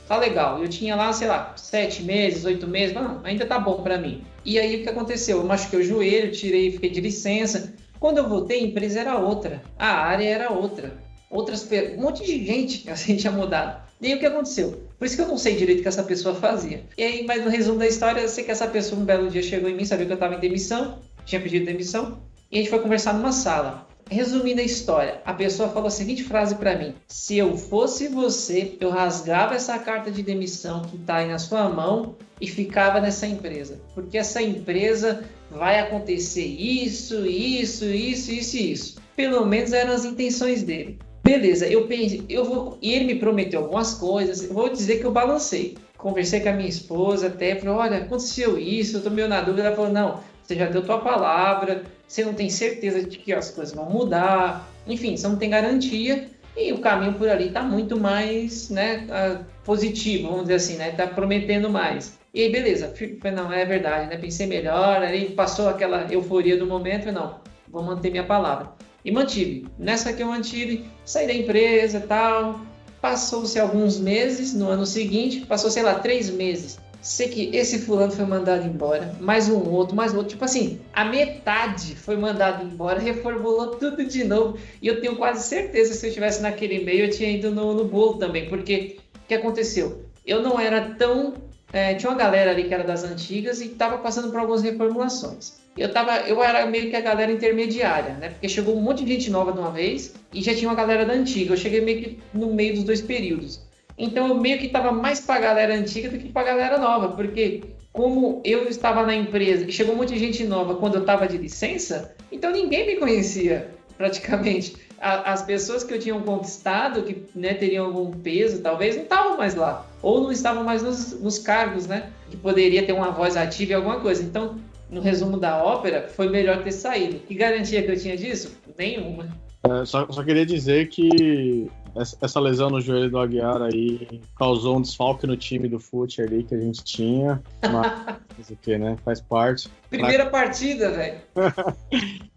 tá legal, eu tinha lá, sei lá, 7 meses, 8 meses, mas ainda tá bom para mim. E aí o que aconteceu? Eu machuquei o joelho, fiquei de licença. Quando eu voltei, a empresa era outra, a área era outra. Um monte de gente assim tinha mudado. E aí o que aconteceu? Por isso que eu não sei direito o que essa pessoa fazia. E aí, mas no resumo da história, eu sei que essa pessoa um belo dia chegou em mim, sabia que eu estava em demissão, tinha pedido demissão, e a gente foi conversar numa sala. Resumindo a história, a pessoa falou a seguinte frase para mim: se eu fosse você, eu rasgava essa carta de demissão que está aí na sua mão e ficava nessa empresa, porque essa empresa vai acontecer isso. Pelo menos eram as intenções dele. Beleza, eu pensei, e ele me prometeu algumas coisas, eu vou dizer que eu balancei. Conversei com a minha esposa até, falei, olha, aconteceu isso, eu tô meio na dúvida. Ela falou, não, você já deu tua palavra, você não tem certeza de que as coisas vão mudar, enfim, você não tem garantia, e o caminho por ali está muito mais, né, positivo, vamos dizer assim, né, tá prometendo mais. E aí, beleza, falei, não, é verdade, né, pensei melhor, aí passou aquela euforia do momento, falei, não, vou manter minha palavra. E mantive, nessa que eu mantive, saí da empresa e tal, passou-se alguns meses, no ano seguinte, passou, sei lá, 3 meses. Sei que esse fulano foi mandado embora, mais um outro, tipo assim, a metade foi mandado embora, reformulou tudo de novo, e eu tenho quase certeza que se eu estivesse naquele meio, eu tinha ido no bolo também, porque o que aconteceu? Eu não era tão... tinha uma galera ali que era das antigas e estava passando por algumas reformulações. Eu era meio que a galera intermediária, né? Porque chegou um monte de gente nova de uma vez e já tinha uma galera da antiga. Eu cheguei meio que no meio dos 2 períodos. Então eu meio que estava mais para a galera antiga do que para a galera nova, porque como eu estava na empresa e chegou um monte de gente nova quando eu estava de licença, então ninguém me conhecia praticamente. As pessoas que eu tinha conquistado, que, né, teriam algum peso, talvez, não estavam mais lá. Ou não estavam mais nos cargos, né? Que poderia ter uma voz ativa em alguma coisa. Então, no resumo da ópera, foi melhor ter saído. Que garantia que eu tinha disso? Nenhuma. Só queria dizer que essa lesão no joelho do Aguiar aí causou um desfalque no time do fute ali que a gente tinha. Mas o que, né? Faz parte. Primeira partida, velho.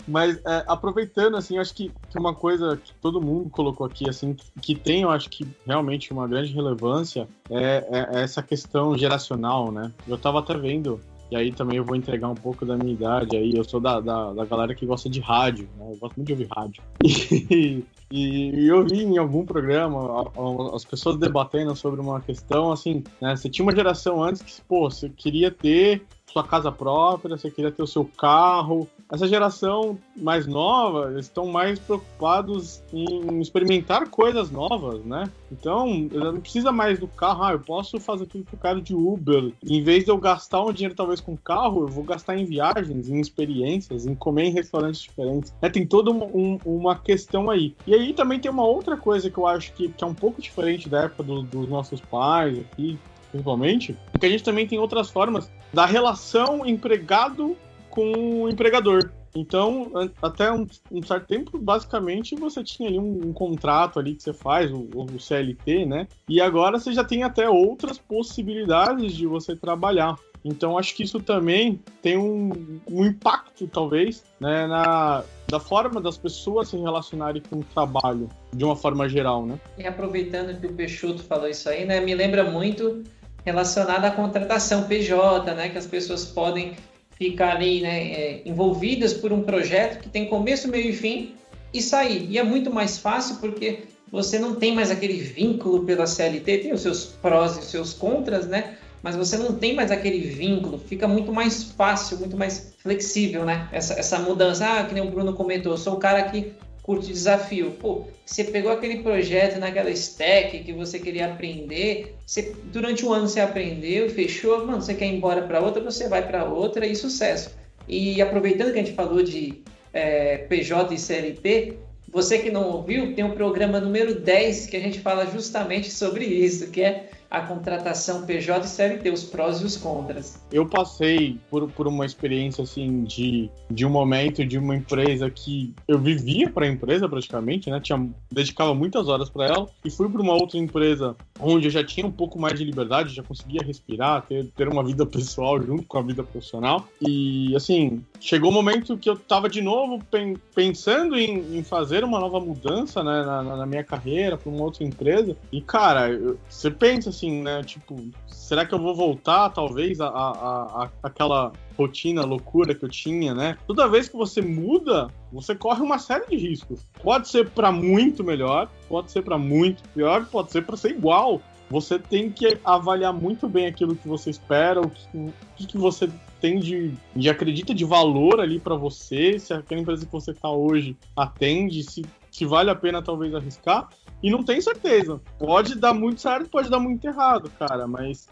Mas aproveitando, assim, acho que uma coisa que todo mundo colocou aqui, assim, que tem, eu acho que realmente uma grande relevância é essa questão geracional, né? Eu tava até vendo, e aí também eu vou entregar um pouco da minha idade, aí eu sou da galera que gosta de rádio, né? Eu gosto muito de ouvir rádio. E eu vi em algum programa as pessoas debatendo sobre uma questão, assim, né? Você tinha uma geração antes que, pô, você queria ter sua casa própria, você queria ter o seu carro. Essa geração mais nova, eles estão mais preocupados em experimentar coisas novas, né? Então, não precisa mais do carro. Eu posso fazer tudo que eu quero de Uber. Em vez de eu gastar um dinheiro talvez com carro, eu vou gastar em viagens, em experiências, em comer em restaurantes diferentes. Tem toda uma questão aí. E aí também tem uma outra coisa que eu acho que é um pouco diferente da época dos nossos pais aqui, principalmente, porque a gente também tem outras formas da relação empregado com o empregador. Então, até um certo tempo, basicamente, você tinha ali um contrato ali que você faz, o CLT, né? E agora você já tem até outras possibilidades de você trabalhar. Então, acho que isso também tem um impacto, talvez, né, da forma das pessoas se relacionarem com o trabalho, de uma forma geral, né? E aproveitando que o Peixoto falou isso aí, né, me lembra muito relacionado à contratação PJ, né, que as pessoas podem ficar ali, né, envolvidas por um projeto que tem começo, meio e fim e sair. E é muito mais fácil porque você não tem mais aquele vínculo pela CLT, tem os seus prós e os seus contras, né? Mas você não tem mais aquele vínculo, fica muito mais fácil, muito mais flexível, né? Essa mudança, que nem o Bruno comentou, eu sou o cara que curte desafio. Pô, você pegou aquele projeto naquela stack que você queria aprender, durante um ano você aprendeu, fechou, mano, você quer ir embora para outra, você vai para outra e sucesso. E aproveitando que a gente falou de PJ e CLT, você que não ouviu, tem o programa número 10 que a gente fala justamente sobre isso, que é a contratação PJ e CLT, os prós e os contras. Eu passei por uma experiência assim de um momento de uma empresa que eu vivia para a empresa praticamente, né? Dedicava muitas horas para ela, e fui para uma outra empresa onde eu já tinha um pouco mais de liberdade, já conseguia respirar, ter uma vida pessoal junto com a vida profissional. E assim, chegou o momento que eu estava de novo pensando em fazer uma nova mudança, né, na minha carreira para uma outra empresa. E cara, você pensa assim, né, tipo, será que eu vou voltar talvez àquela rotina, loucura que eu tinha, né? Toda vez que você muda, você corre uma série de riscos. Pode ser para muito melhor, pode ser para muito pior, pode ser para ser igual. Você tem que avaliar muito bem aquilo que você espera, o que você tem de acredita de valor ali para você, se aquela empresa que você está hoje atende, se vale a pena talvez arriscar. E não tem certeza. Pode dar muito certo, pode dar muito errado, cara. Mas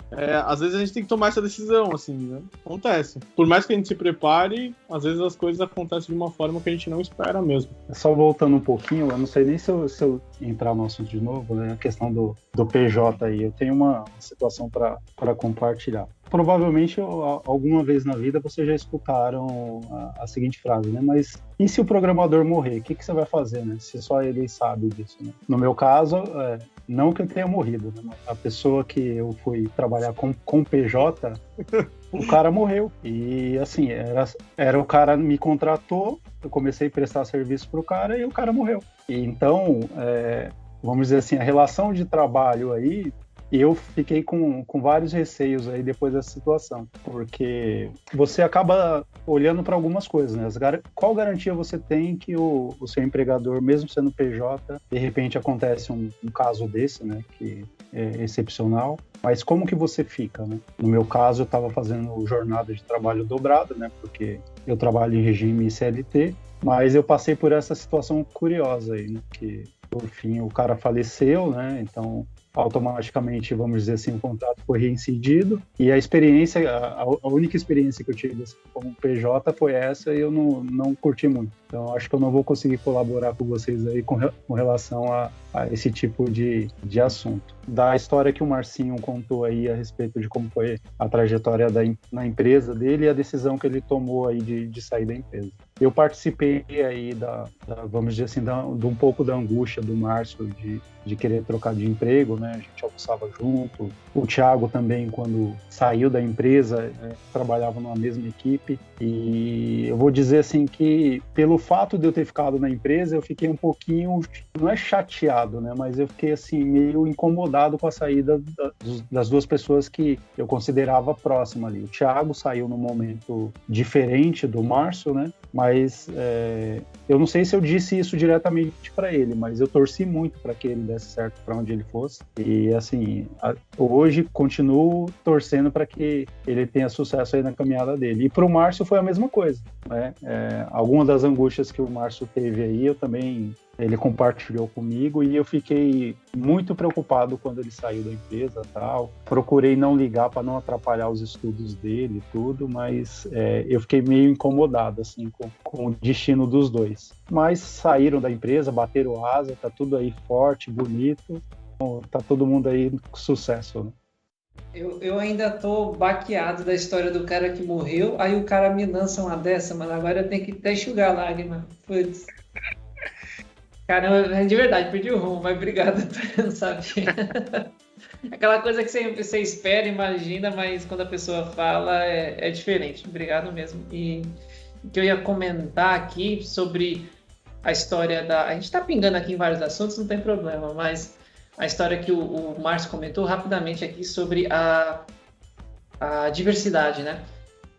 às vezes a gente tem que tomar essa decisão, assim, né? Acontece. Por mais que a gente se prepare, às vezes as coisas acontecem de uma forma que a gente não espera mesmo. Só voltando um pouquinho, eu não sei nem se eu entrar no assunto de novo, né? A questão do PJ aí. Eu tenho uma situação para compartilhar. Provavelmente, alguma vez na vida, vocês já escutaram a seguinte frase, né? Mas e se o programador morrer? O que você vai fazer, né? Se só ele sabe disso, né? No meu caso, não que eu tenha morrido, né? A pessoa que eu fui trabalhar com PJ, o cara morreu. E, assim, era o cara me contratou, eu comecei a prestar serviço pro cara e o cara morreu. E, então, vamos dizer assim, a relação de trabalho aí, eu fiquei com vários receios aí depois dessa situação, porque você acaba olhando para algumas coisas, né? Qual garantia você tem que o seu empregador, mesmo sendo PJ, de repente acontece um caso desse, né? Que é excepcional, mas como que você fica, né? No meu caso, eu estava fazendo jornada de trabalho dobrada, né? Porque eu trabalho em regime CLT, mas eu passei por essa situação curiosa aí, né? Que, por fim, o cara faleceu, né? Então, automaticamente, vamos dizer assim, o contrato foi reincidido, e a experiência, a única experiência que eu tive como PJ foi essa, e eu não curti muito. Então, acho que eu não vou conseguir colaborar com vocês aí com relação a esse tipo de assunto. Da história que o Marcinho contou aí a respeito de como foi a trajetória na empresa dele e a decisão que ele tomou aí de sair da empresa. Eu participei aí vamos dizer assim, de um pouco da angústia do Márcio de querer trocar de emprego, né? A gente almoçava junto. O Thiago também, quando saiu da empresa, trabalhava numa mesma equipe. E eu vou dizer assim que, pelo fato de eu ter ficado na empresa, eu fiquei um pouquinho, não é chateado, né? Mas eu fiquei assim, meio incomodado com a saída das duas pessoas que eu considerava próxima ali. O Thiago saiu num momento diferente do Márcio, né? Mas eu não sei se eu disse isso diretamente para ele, mas eu torci muito para que ele desse certo para onde ele fosse. E assim, hoje continuo torcendo para que ele tenha sucesso aí na caminhada dele. E para o Márcio foi a mesma coisa, né? Algumas das angústias que o Márcio teve aí, ele compartilhou comigo e eu fiquei muito preocupado quando ele saiu da empresa e tal. Procurei não ligar para não atrapalhar os estudos dele e tudo, mas eu fiquei meio incomodado assim, com o destino dos dois. Mas saíram da empresa, bateram asa, tá tudo aí forte, bonito, tá todo mundo aí com sucesso, né? Eu ainda tô baqueado da história do cara que morreu, aí o cara me lança uma dessa, mano, agora eu tenho que até enxugar a lágrima. Putz. Caramba, de verdade, perdi o rumo, mas obrigado por não saber. Aquela coisa que você espera, imagina, mas quando a pessoa fala é diferente. Obrigado mesmo. E o que eu ia comentar aqui sobre a história da... A gente tá pingando aqui em vários assuntos, não tem problema, mas a história que o Márcio comentou rapidamente aqui sobre a diversidade, né?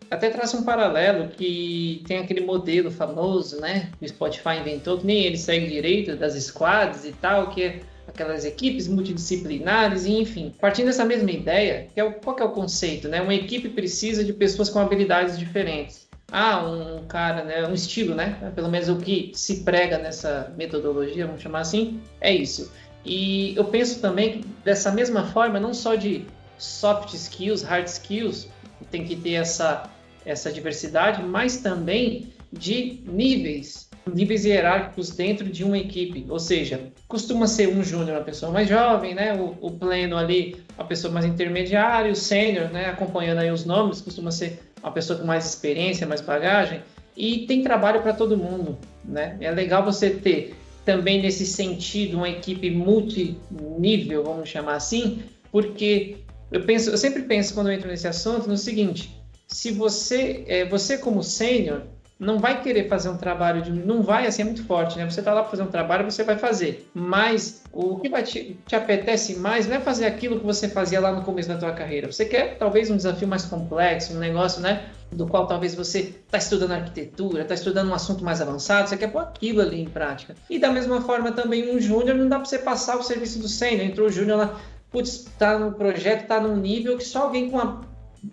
Até traz um paralelo que tem aquele modelo famoso, né? Que o Spotify inventou, que nem ele segue direito, das squads e tal, que é aquelas equipes multidisciplinares, e enfim. Partindo dessa mesma ideia, qual que é o conceito, né? Uma equipe precisa de pessoas com habilidades diferentes. Um cara, né? Um estilo, né? Pelo menos o que se prega nessa metodologia, vamos chamar assim, é isso. E eu penso também que dessa mesma forma, não só de soft skills, hard skills, tem que ter essa diversidade, mas também de níveis hierárquicos dentro de uma equipe. Ou seja, costuma ser um júnior, a pessoa mais jovem, né? O pleno ali, a pessoa mais intermediária, o sênior, né? Acompanhando aí os nomes, costuma ser uma pessoa com mais experiência, mais bagagem. E tem trabalho para todo mundo, né? É legal você ter também nesse sentido uma equipe multinível, vamos chamar assim, porque eu sempre penso quando eu entro nesse assunto no seguinte: se você como sênior não vai querer fazer um trabalho não vai, assim, é muito forte, né? Você tá lá para fazer um trabalho, você vai fazer, mas o que vai te apetece mais não é fazer aquilo que você fazia lá no começo da tua carreira. Você quer talvez um desafio mais complexo, um negócio, né, do qual talvez você está estudando arquitetura, está estudando um assunto mais avançado, você quer pôr aquilo ali em prática. E da mesma forma também um júnior, não dá para você passar o serviço do sênior. Entrou o júnior lá, putz, tá no projeto, tá num nível que só alguém com uma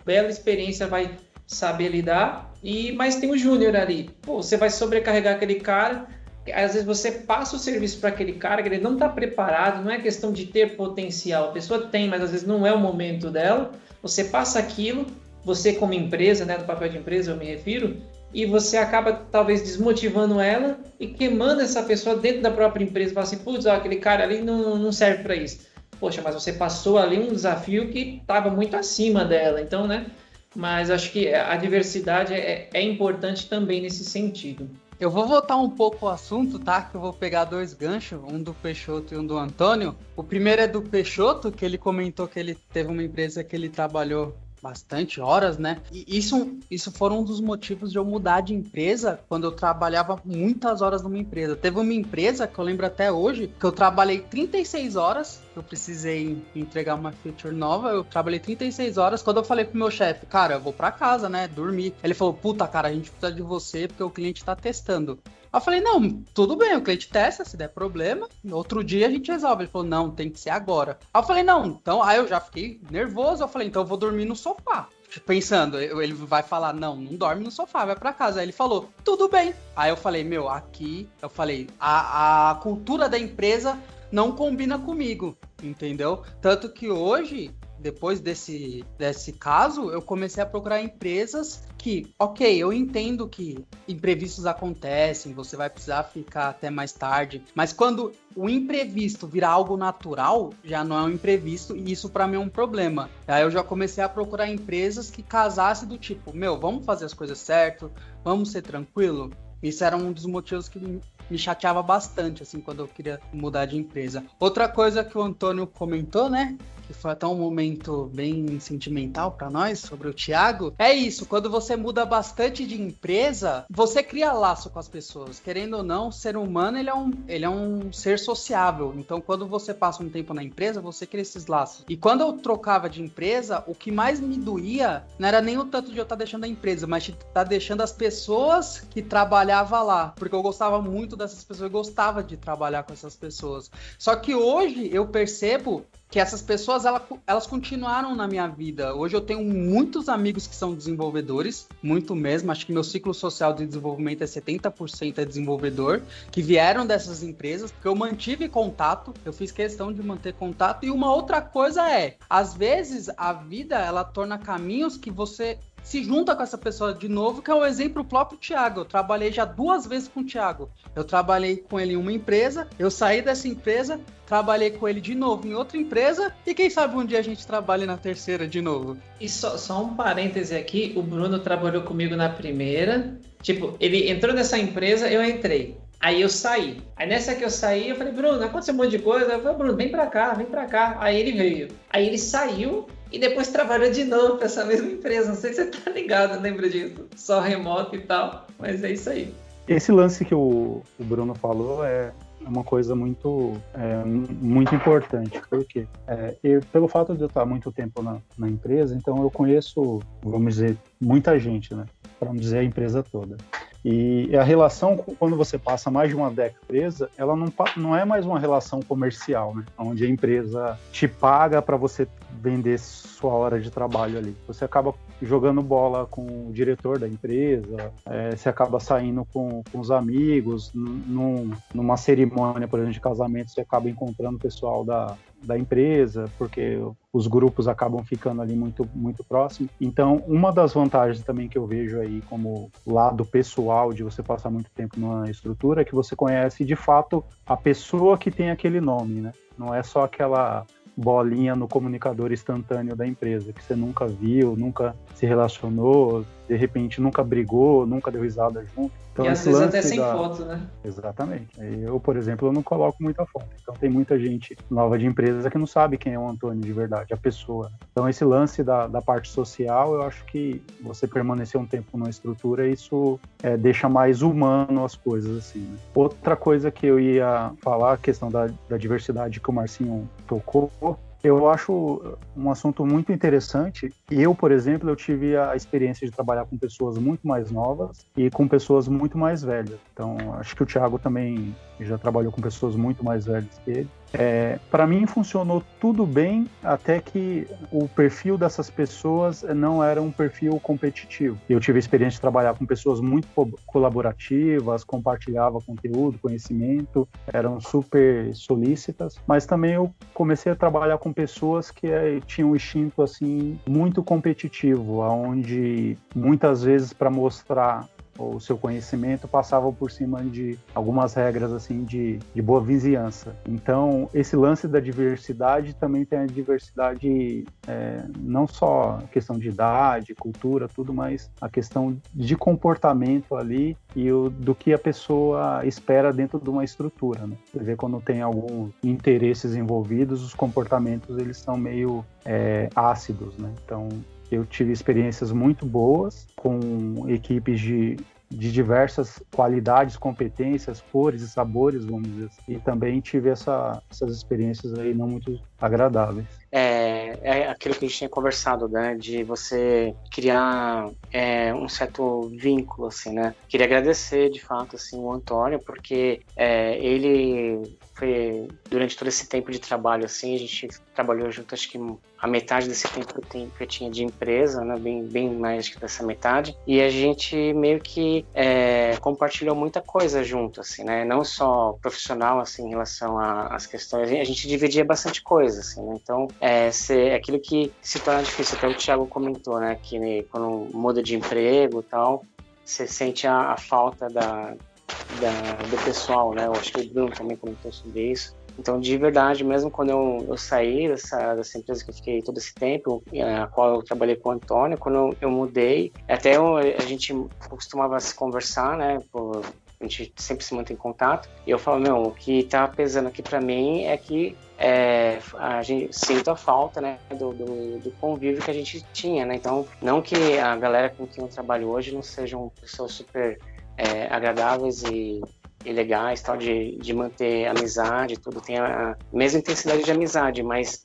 bela experiência vai saber lidar, mas tem o júnior ali. Pô, você vai sobrecarregar aquele cara, às vezes você passa o serviço para aquele cara que ele não está preparado, não é questão de ter potencial, a pessoa tem, mas às vezes não é o momento dela. Você passa aquilo, você como empresa, né, no papel de empresa eu me refiro, e você acaba talvez desmotivando ela e queimando essa pessoa dentro da própria empresa. Fala assim, putz, aquele cara ali não serve para isso. Poxa, mas você passou ali um desafio que estava muito acima dela, então, né? Mas acho que a diversidade é importante também nesse sentido. Eu vou voltar um pouco ao assunto, tá? Que eu vou pegar dois ganchos, um do Peixoto e um do Antônio. O primeiro é do Peixoto, que ele comentou que ele teve uma empresa que ele trabalhou bastante horas, né? E isso foram um dos motivos de eu mudar de empresa quando eu trabalhava muitas horas numa empresa. Teve uma empresa que eu lembro até hoje que eu trabalhei 36 horas, eu precisei entregar uma feature nova, eu trabalhei 36 horas. Quando eu falei pro meu chefe, cara, eu vou pra casa, né, dormir. Ele falou, puta, cara, a gente precisa de você porque o cliente tá testando. Eu falei, não, tudo bem, o cliente testa, se der problema, outro dia a gente resolve. Ele falou, não, tem que ser agora. Aí eu falei, não, então, aí eu já fiquei nervoso, eu falei, então eu vou dormir no sofá. Pensando, ele vai falar, não dorme no sofá, vai pra casa. Aí ele falou, tudo bem. Aí eu falei, a cultura da empresa não combina comigo, entendeu? Tanto que hoje, depois desse caso, eu comecei a procurar empresas que, ok, eu entendo que imprevistos acontecem, você vai precisar ficar até mais tarde, mas quando o imprevisto virar algo natural, já não é um imprevisto, e isso pra mim é um problema. Aí eu já comecei a procurar empresas que casassem do tipo, vamos fazer as coisas certo, vamos ser tranquilo. Isso era um dos motivos que me chateava bastante, assim, quando eu queria mudar de empresa. Outra coisa que o Antônio comentou, né, que foi até um momento bem sentimental para nós, sobre o Thiago, é isso, quando você muda bastante de empresa, você cria laço com as pessoas. Querendo ou não, o ser humano, ele é um ser sociável. Então, quando você passa um tempo na empresa, você cria esses laços. E quando eu trocava de empresa, o que mais me doía não era nem o tanto de eu estar deixando a empresa, mas de estar deixando as pessoas que trabalhavam lá. Porque eu gostava muito dessas pessoas, eu gostava de trabalhar com essas pessoas. Só que hoje eu percebo que essas pessoas, elas continuaram na minha vida. Hoje eu tenho muitos amigos que são desenvolvedores, muito mesmo. Acho que meu ciclo social de desenvolvimento é 70% é desenvolvedor, que vieram dessas empresas, porque eu mantive contato, eu fiz questão de manter contato. E uma outra coisa é, às vezes a vida, ela torna caminhos que você se junta com essa pessoa de novo, que é o exemplo próprio Thiago. Eu trabalhei já 2 vezes com o Thiago. Eu trabalhei com ele em uma empresa, eu saí dessa empresa, trabalhei com ele de novo em outra empresa, e quem sabe um dia a gente trabalhe na terceira de novo. E só um parêntese aqui, o Bruno trabalhou comigo na primeira, tipo, ele entrou nessa empresa, eu entrei. Aí eu saí. Aí nessa que eu saí, eu falei, Bruno, aconteceu um monte de coisa. Eu falei, Bruno, vem pra cá, vem pra cá. Aí ele veio. Aí ele saiu e depois trabalhou de novo pra essa mesma empresa. Não sei se você tá ligado, lembra disso? Só remoto e tal. Mas é isso aí. Esse lance que o Bruno falou é uma coisa muito importante. Por quê? Pelo fato de eu estar muito tempo na empresa, então eu conheço, vamos dizer, muita gente, né? Para não dizer a empresa toda. E a relação, quando você passa mais de uma década presa, ela não é mais uma relação comercial, né? Onde a empresa te paga para você vender sua hora de trabalho ali. Você acaba jogando bola com o diretor da empresa, você acaba saindo com os amigos, numa cerimônia, por exemplo, de casamento, você acaba encontrando o pessoal da empresa, porque os grupos acabam ficando ali muito, muito próximos. Então, uma das vantagens também que eu vejo aí como lado pessoal de você passar muito tempo numa estrutura é que você conhece, de fato, a pessoa que tem aquele nome, né? Não é só aquela bolinha no comunicador instantâneo da empresa, que você nunca viu, nunca se relacionou, de repente nunca brigou, nunca deu risada junto. Então, e às vezes até sem foto, né? Exatamente. Eu, por exemplo, eu não coloco muita foto. Então tem muita gente nova de empresa que não sabe quem é o Antônio de verdade, a pessoa. Então esse lance da parte social, eu acho que você permanecer um tempo numa estrutura, isso deixa mais humano as coisas, assim, né? Outra coisa que eu ia falar, a questão da diversidade que o Marcinho tocou, eu acho um assunto muito interessante. Eu, por exemplo, eu tive a experiência de trabalhar com pessoas muito mais novas e com pessoas muito mais velhas. Então, acho que o Thiago também já trabalhou com pessoas muito mais velhas que ele. Para mim funcionou tudo bem, até que o perfil dessas pessoas não era um perfil competitivo. Eu tive a experiência de trabalhar com pessoas muito colaborativas, compartilhavam conteúdo, conhecimento, eram super solícitas, mas também eu comecei a trabalhar com pessoas que tinham um instinto assim muito competitivo, onde muitas vezes para mostrar o seu conhecimento passava por cima de algumas regras assim de boa vizinhança. Então esse lance da diversidade também tem a diversidade, não só a questão de idade, cultura, tudo, mas a questão de comportamento ali e do que a pessoa espera dentro de uma estrutura, né? Você vê quando tem alguns interesses envolvidos, os comportamentos eles são meio ácidos, né? Então eu tive experiências muito boas com equipes de diversas qualidades, competências, cores e sabores, vamos dizer assim. E também tive essas experiências aí não muito agradáveis. É aquilo que a gente tinha conversado, né? De você criar um certo vínculo, assim, né? Queria agradecer, de fato, assim, o Antônio, porque ele foi, durante todo esse tempo de trabalho, assim, a gente trabalhou junto, acho que a metade desse tempo que eu tinha de empresa, né? Bem mais que dessa metade. E a gente meio que compartilhou muita coisa junto, assim, né? Não só profissional, assim, em relação às questões. A gente dividia bastante coisa, assim, né? Então, aquilo que se torna difícil. Até o Thiago comentou, né? Que quando muda de emprego e tal, você sente a falta do pessoal, né? Eu acho que o Bruno também comentou sobre isso. Então, de verdade, mesmo quando eu saí dessa empresa que eu fiquei todo esse tempo, a qual eu trabalhei com o Antônio, quando eu mudei, até a gente costumava se conversar, né, a gente sempre se mantém em contato, e eu falo, meu, o que tá pesando aqui para mim é que a gente sinto a falta, né, do convívio que a gente tinha, né? Então, não que a galera com quem eu trabalho hoje não sejam pessoas super agradáveis e legais, tal, de manter amizade, tudo tem a mesma intensidade de amizade, mas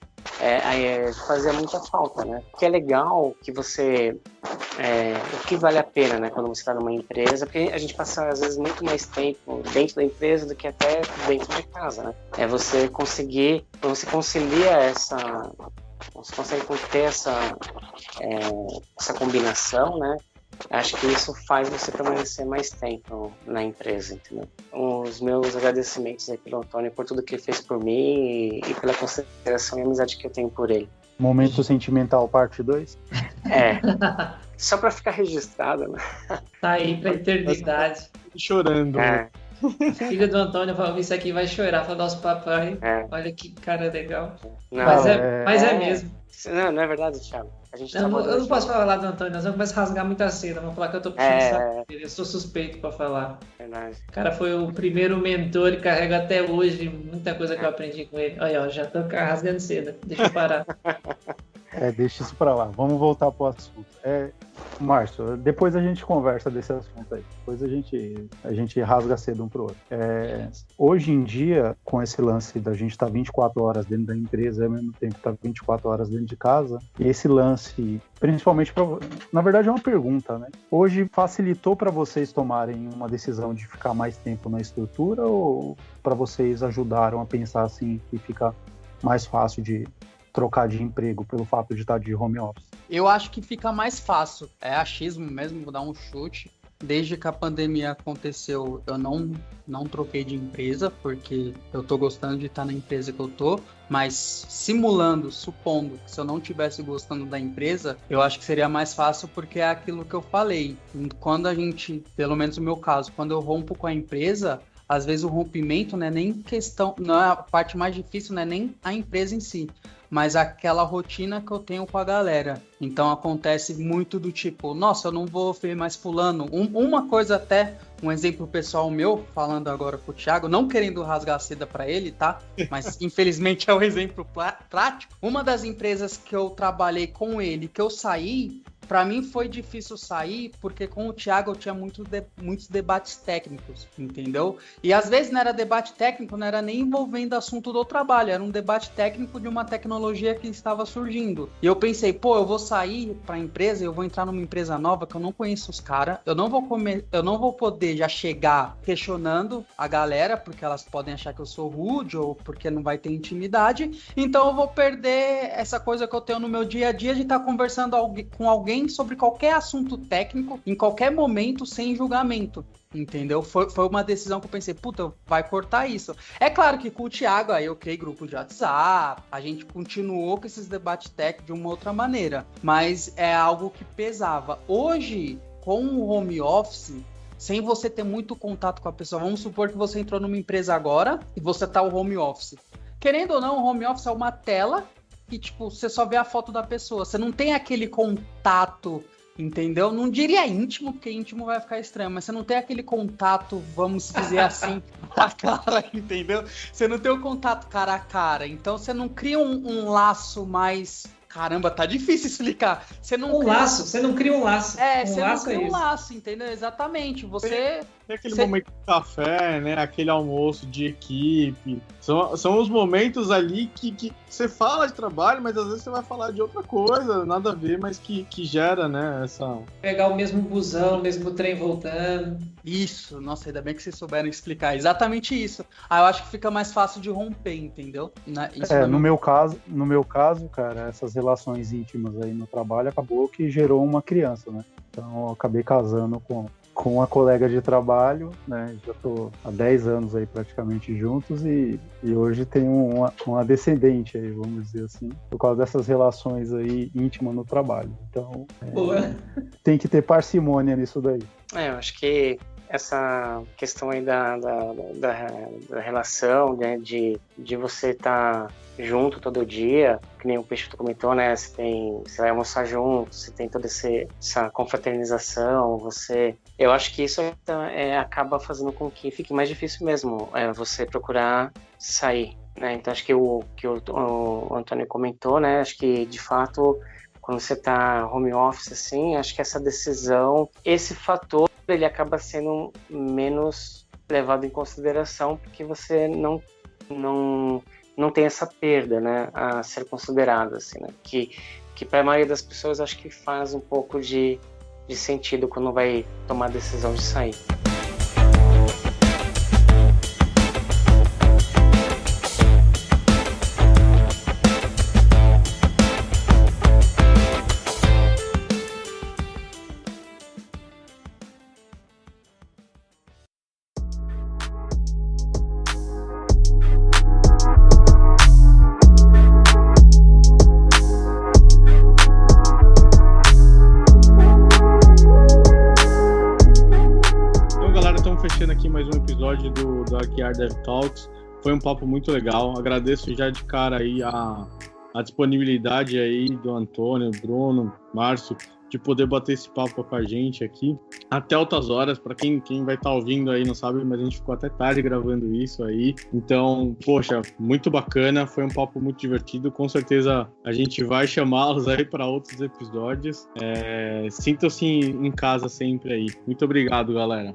fazia muita falta, né? O que é legal, que você o que vale a pena, né, quando você está numa empresa, porque a gente passa às vezes muito mais tempo dentro da empresa do que até dentro de casa, né? Você conseguir, você concilia você consegue ter essa combinação, né? Acho que isso faz você permanecer mais tempo na empresa, entendeu? Os meus agradecimentos aí pelo Antônio por tudo que ele fez por mim e pela consideração e amizade que eu tenho por ele. Momento sentimental, parte 2? Só pra ficar registrado, né? Tá aí pra eternidade. Chorando. Filho do Antônio vai ouvir isso aqui e vai chorar, falar, nosso papai, olha que cara legal. Não, mas é mesmo. Não é verdade, Thiago. Eu não posso falar lá do Antônio, nós vamos começar a rasgar muita seda, vamos falar que eu tô puxando saco dele, eu sou suspeito pra falar. Verdade. O cara foi o primeiro mentor e carrega até hoje muita coisa que eu aprendi com ele. Olha, ó, já tô rasgando seda, deixa eu parar. Deixa isso pra lá, vamos voltar pro assunto. Márcio, depois a gente conversa desse assunto aí, depois a gente rasga cedo um pro outro. Hoje em dia, com esse lance da gente estar 24 horas dentro da empresa e ao mesmo tempo estar 24 horas dentro de casa, e esse lance, principalmente, na verdade é uma pergunta, né? Hoje facilitou para vocês tomarem uma decisão de ficar mais tempo na estrutura ou para vocês ajudaram a pensar assim que fica mais fácil de trocar de emprego pelo fato de estar de home office? Eu acho que fica mais fácil. É achismo mesmo, vou dar um chute. Desde que a pandemia aconteceu, eu não troquei de empresa, porque eu tô gostando de estar na empresa que eu tô, mas supondo que se eu não estivesse gostando da empresa, eu acho que seria mais fácil, porque é aquilo que eu falei. Quando a gente, pelo menos no meu caso, quando eu rompo com a empresa, às vezes o rompimento não é nem questão, não é a parte mais difícil, não é nem a empresa em si, mas aquela rotina que eu tenho com a galera. Então acontece muito do tipo, nossa, eu não vou ver mais fulano. Uma coisa até, um exemplo pessoal meu, falando agora com o Thiago, não querendo rasgar a seda para ele, tá? Mas infelizmente é um exemplo prático. Uma das empresas que eu trabalhei com ele, que eu saí, para mim foi difícil sair, porque com o Thiago eu tinha muitos debates técnicos, entendeu? E às vezes não era debate técnico, não era nem envolvendo assunto do trabalho, era um debate técnico de uma tecnologia que estava surgindo. E eu pensei, eu vou sair para a empresa, eu vou entrar numa empresa nova que eu não conheço os caras, eu não vou poder já chegar questionando a galera, porque elas podem achar que eu sou rude ou porque não vai ter intimidade, então eu vou perder essa coisa que eu tenho no meu dia a dia de estar conversando com alguém sobre qualquer assunto técnico, em qualquer momento, sem julgamento, entendeu? Foi uma decisão que eu pensei, vai cortar isso. É claro que com o Thiago, aí eu criei grupo de WhatsApp, a gente continuou com esses debates técnicos de uma outra maneira, mas é algo que pesava. Hoje, com o home office, sem você ter muito contato com a pessoa, vamos supor que você entrou numa empresa agora e você tá no home office. Querendo ou não, o home office é uma tela que, tipo, você só vê a foto da pessoa. Você não tem aquele contato, entendeu? Não diria íntimo, porque íntimo vai ficar estranho, mas você não tem aquele contato, vamos dizer assim, a cara, entendeu? Você não tem o contato cara a cara. Então, você não cria um laço mais... Caramba, tá difícil explicar. Você não cria um laço, entendeu? Exatamente. Você... Tem aquele momento de café, né? Aquele almoço de equipe. São os momentos ali que você fala de trabalho, mas às vezes você vai falar de outra coisa, nada a ver, mas que gera, né? Essa... Pegar o mesmo busão, o mesmo trem voltando. Isso, nossa, ainda bem que vocês souberam explicar. Exatamente isso. Eu acho que fica mais fácil de romper, entendeu? No meu caso, cara, essas relações íntimas aí no trabalho acabou que gerou uma criança, né? Então eu acabei casando com uma colega de trabalho, né? Já tô há 10 anos aí praticamente juntos e hoje tenho uma descendente aí, vamos dizer assim, por causa dessas relações aí íntimas no trabalho. Então, tem que ter parcimônia nisso daí. Eu acho que essa questão aí da relação, né, de você estar junto todo dia, que nem o Peixoto comentou, né? Você vai almoçar junto, você tem toda essa confraternização, eu acho que isso acaba fazendo com que fique mais difícil mesmo, você procurar sair, né? Então acho que o Antônio comentou, né? Acho que de fato quando você está home office assim, acho que essa decisão, esse fator, ele acaba sendo menos levado em consideração porque você não tem essa perda, né, a ser considerada, assim, né, que para a maioria das pessoas acho que faz um pouco de sentido quando vai tomar a decisão de sair. Do Aguiar Dev Talks, foi um papo muito legal. Agradeço já de cara aí a disponibilidade aí do Antônio, Bruno, Márcio, de poder bater esse papo com a gente aqui até altas horas. Para quem vai estar ouvindo aí não sabe, mas a gente ficou até tarde gravando isso aí. Então, poxa, muito bacana, foi um papo muito divertido. Com certeza a gente vai chamá-los aí para outros episódios. Sintam-se em casa sempre aí. Muito obrigado, galera.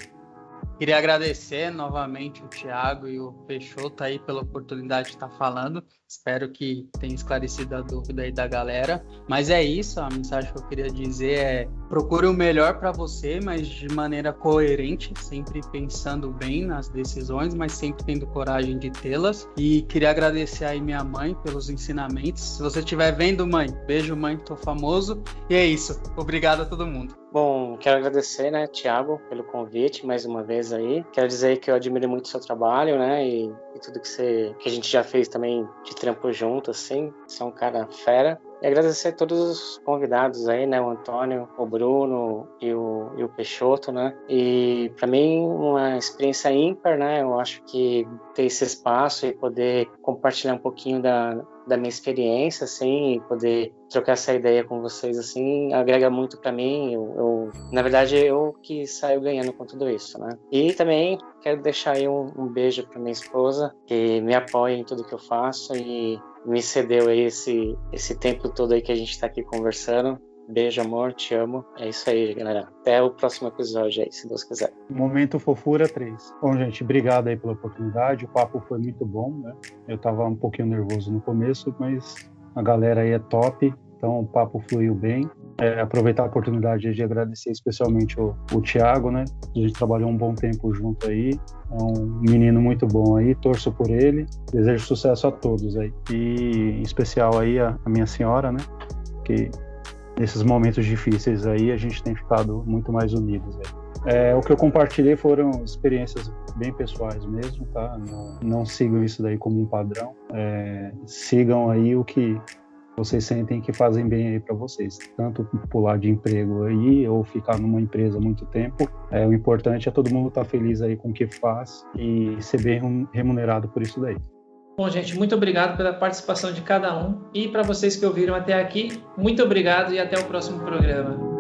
Queria agradecer novamente o Thiago e o Peixoto aí pela oportunidade de estar falando. Espero que tenha esclarecido a dúvida aí da galera. Mas é isso, a mensagem que eu queria dizer é: procure o melhor para você, mas de maneira coerente, sempre pensando bem nas decisões, mas sempre tendo coragem de tê-las. E queria agradecer aí minha mãe pelos ensinamentos. Se você estiver vendo, mãe, beijo, mãe, tô famoso. E é isso, obrigado a todo mundo. Bom, quero agradecer, né, Thiago, pelo convite mais uma vez aí. Quero dizer que eu admiro muito o seu trabalho, né, e tudo que a gente já fez também de trampo junto, assim. Você é um cara fera. E agradecer a todos os convidados aí, né, o Antônio, o Bruno e o Peixoto, né. E para mim uma experiência ímpar, né. Eu acho que ter esse espaço e poder compartilhar um pouquinho da minha experiência, assim, e poder trocar essa ideia com vocês, assim, agrega muito para mim. Na verdade, eu que saio ganhando com tudo isso, né? E também quero deixar aí um beijo para minha esposa, que me apoia em tudo que eu faço e me cedeu aí esse tempo todo aí que a gente tá aqui conversando. Beijo, amor, te amo. É isso aí, galera. Até o próximo episódio aí, se Deus quiser. Momento Fofura 3. Bom, gente, obrigado aí pela oportunidade. O papo foi muito bom, né? Eu tava um pouquinho nervoso no começo, mas a galera aí é top, então o papo fluiu bem. Aproveitar a oportunidade de agradecer especialmente o Thiago, né? A gente trabalhou um bom tempo junto aí. É um menino muito bom aí, torço por ele. Desejo sucesso a todos aí. E em especial aí a minha senhora, né? Que nesses momentos difíceis aí a gente tem ficado muito mais unidos aí. O que eu compartilhei foram experiências bem pessoais mesmo, tá? Não sigam isso daí como um padrão. Sigam aí o que vocês sentem que fazem bem aí para vocês. Tanto pular de emprego aí ou ficar numa empresa muito tempo. O importante é todo mundo estar feliz aí com o que faz e ser bem remunerado por isso daí. Bom, gente, muito obrigado pela participação de cada um. E para vocês que ouviram até aqui, muito obrigado e até o próximo programa.